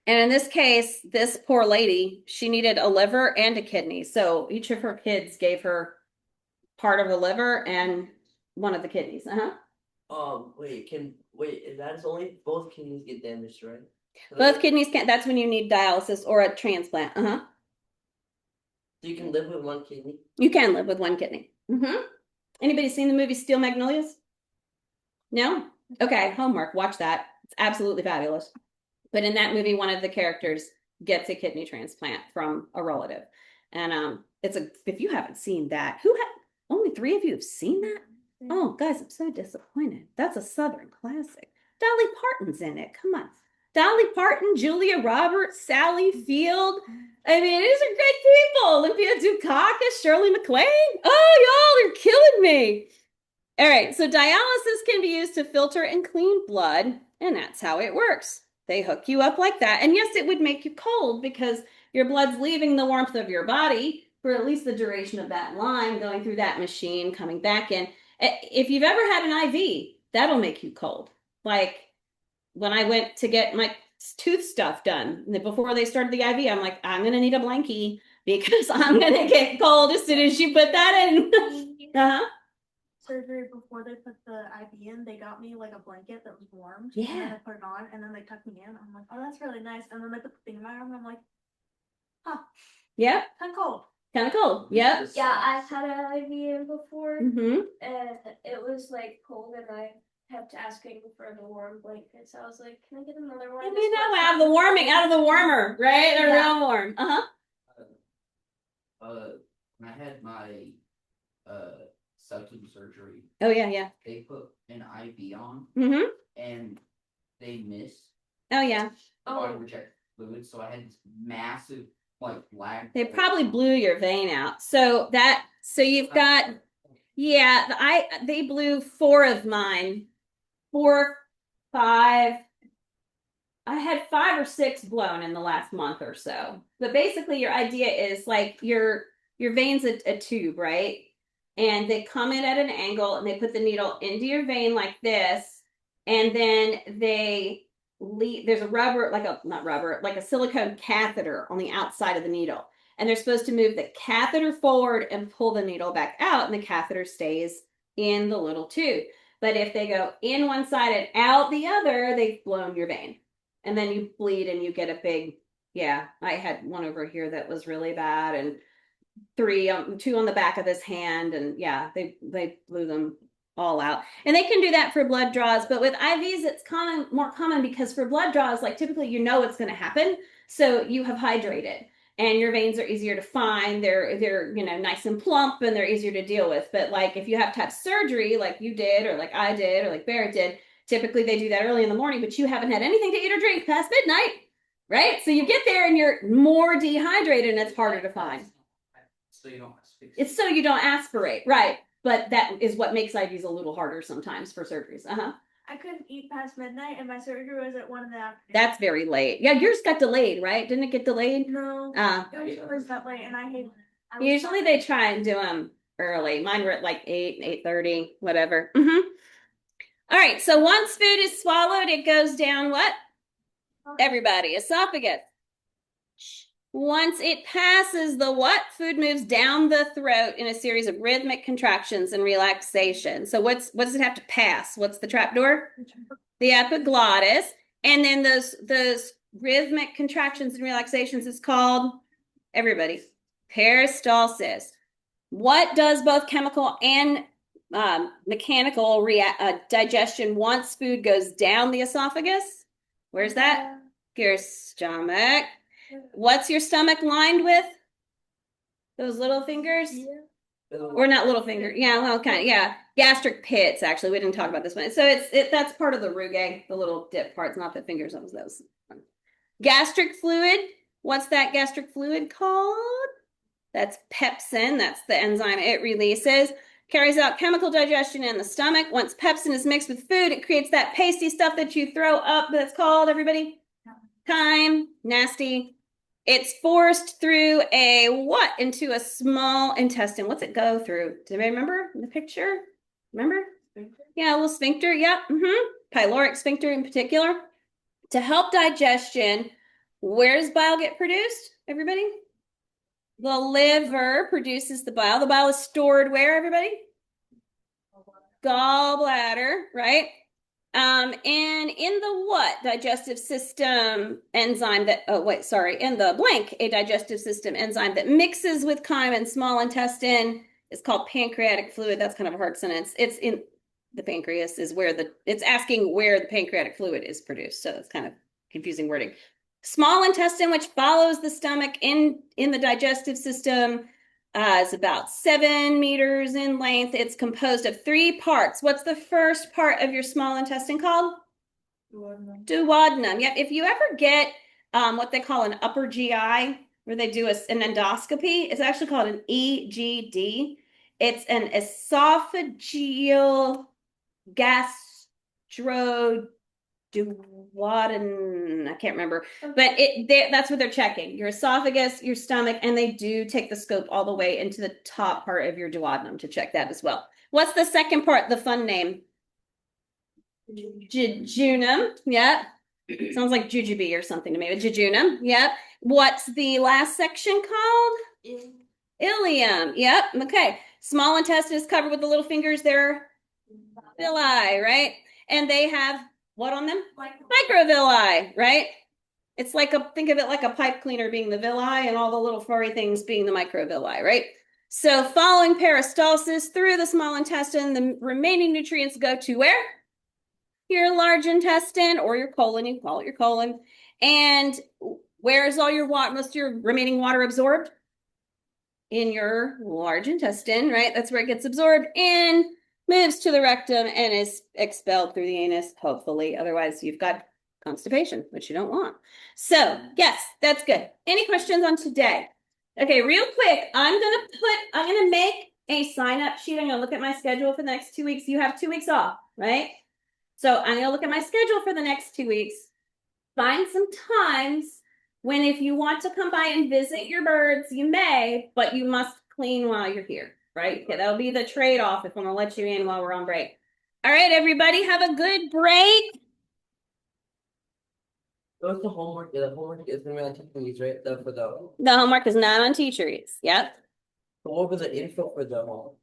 And in this case, this poor lady, she needed a liver and a kidney. So each of her kids gave her part of the liver and one of the kidneys. Wait, that is only both kidneys get damaged, right? Both kidneys can't, that's when you need dialysis or a transplant. So you can live with 1 kidney? You can live with 1 kidney. Anybody seen the movie Steel Magnolias? No? Okay, homework, watch that. It's absolutely fabulous. But in that movie, one of the characters gets a kidney transplant from a relative. And if you haven't seen that, only 3 of you have seen that? Oh, guys, I'm so disappointed. That's a Southern classic. Dolly Parton's in it. Come on. Dolly Parton, Julia Roberts, Sally Field. I mean, these are great people. Olympia Dukakis, Shirley MacLaine. Oh, y'all are killing me. All right, so dialysis can be used to filter and clean blood, and that's how it works. They hook you up like that. And yes, it would make you cold because your blood's leaving the warmth of your body for at least the duration of that line, going through that machine, coming back in. If you've ever had an IV, that'll make you cold. Like when I went to get my tooth stuff done, before they started the IV, I'm like, I'm going to need a blankie because I'm going to get cold as soon as you put that in. Surgery before they put the IV in, they got me like a blanket that was warm. Yeah. And then I put it on, and then they tucked me in. I'm like, oh, that's really nice. And then they put the thing in my arm, and I'm like, huh. Yeah. Kind of cold. Kind of cold. Yep. Yeah, I've had an IVM before, Mm-hmm. and it was like cold, and I kept asking for the warm blankets. I was like, "Can I get another one?" And you know, out of the warmer, right? They're Yeah. real warm. Uh-huh. When I had my septum surgery, Oh yeah, yeah. they put an IV on Mm-hmm. and they missed Oh yeah. the body reject fluid, so I had this massive like lag. They probably blew your vein out. So you've got, yeah, they blew 4 of mine. 4, 5. I had 5 or 6 blown in the last month or so. But basically your idea is like your vein's a tube, right? And they come in at an angle and they put the needle into your vein like this, and then there's a rubber, not rubber, like a silicone catheter on the outside of the needle. And they're supposed to move the catheter forward and pull the needle back out, and the catheter stays in the little tube. But if they go in one side and out the other, they've blown your vein. And then you bleed and you get a big, yeah, I had one over here that was really bad, and 2 on the back of this hand, and yeah, they blew them all out. And they can do that for blood draws, but with IVs it's more common because for blood draws, like typically you know what's going to happen, so you have hydrated and your veins are easier to find. They're nice and plump, and they're easier to deal with. But like if you have to have surgery like you did, or like I did, or like Barrett did, typically they do that early in the morning, but you haven't had anything to eat or drink past midnight, right? So you get there and you're more dehydrated and it's harder to find. So you don't aspirate. It's so you don't aspirate, right? But that is what makes IVs a little harder sometimes for surgeries. I couldn't eat past midnight, and my surgery was at 1 in the afternoon. That's very late. Yeah, yours got delayed, right? Didn't it get delayed? No, it was always that late, and I hate. Usually they try and do them early. Mine were at like 8, 8:30, whatever. All right, so once food is swallowed, it goes down what? Everybody, esophagus. Once it passes the what? Food moves down the throat in a series of rhythmic contractions and relaxation. So what does it have to pass? What's the trapdoor? The epiglottis. And then those rhythmic contractions and relaxations is called, everybody, peristalsis. What does both chemical and mechanical digestion once food goes down the esophagus? Where's that? Your stomach. What's your stomach lined with? Those little fingers? Or not little finger. Yeah, well, kind of, yeah. Gastric pits, actually. We didn't talk about this one. So that's part of the rugae, the little dip parts, not the fingers of those. Gastric fluid. What's that gastric fluid called? That's pepsin. That's the enzyme it releases. Carries out chemical digestion in the stomach. Once pepsin is mixed with food, it creates that pasty stuff that you throw up that's called, everybody? Chyme. Nasty. It's forced through a what? Into a small intestine. What's it go through? Do anybody remember in the picture? Remember? Sphincter? Yeah, a little sphincter. Yep. Pyloric sphincter in particular. To help digestion, where does bile get produced? Everybody? The liver produces the bile. The bile is stored where, everybody? Gallbladder, right? And in the what digestive system enzyme that, in the blank, a digestive system enzyme that mixes with chyme and small intestine is called pancreatic fluid. That's kind of a hard sentence. It's in the pancreas is where it's asking where the pancreatic fluid is produced. So that's kind of confusing wording. Small intestine, which follows the stomach in the digestive system, is about 7 meters in length. It's composed of 3 parts. What's the first part of your small intestine called? Duodenum. Yep. If you ever get what they call an upper GI, where they do an endoscopy, it's actually called an EGD. It's an esophageal duodenum, I can't remember, but that's what they're checking. Your esophagus, your stomach, and they do take the scope all the way into the top part of your duodenum to check that as well. What's the second part, the fun name? Jejunum. Yep. Sounds like jujube or something to me, but jejunum. Yep. What's the last section called? Ileum. Yep. Okay. Small intestine is covered with the little fingers. They're villi, right? And they have what on them? Microvilli, right? It's like think of it like a pipe cleaner being the villi and all the little furry things being the microvilli, right? So following peristalsis through the small intestine, the remaining nutrients go to where? Your large intestine or your colon, you call it your colon. And where is all your water, most of your remaining water absorbed? In your large intestine, right? That's where it gets absorbed and moves to the rectum and is expelled through the anus, hopefully. Otherwise, you've got constipation, which you don't want. So, yes, that's good. Any questions on today? Okay, real quick, I'm gonna make a sign-up sheet. I'm gonna look at my schedule for the next 2 weeks. You have 2 weeks off, right? So I'm gonna look at my schedule for the next 2 weeks. Find some times when if you want to come by and visit your birds, you may, but you must clean while you're here, right? Okay, that'll be the trade-off if I'm gonna let you in while we're on break. All right, everybody, have a good break. What's the homework? Yeah, the homework is gonna be on techniques, right? For the The homework is not on teacher eats. Yep. what was the info for the home?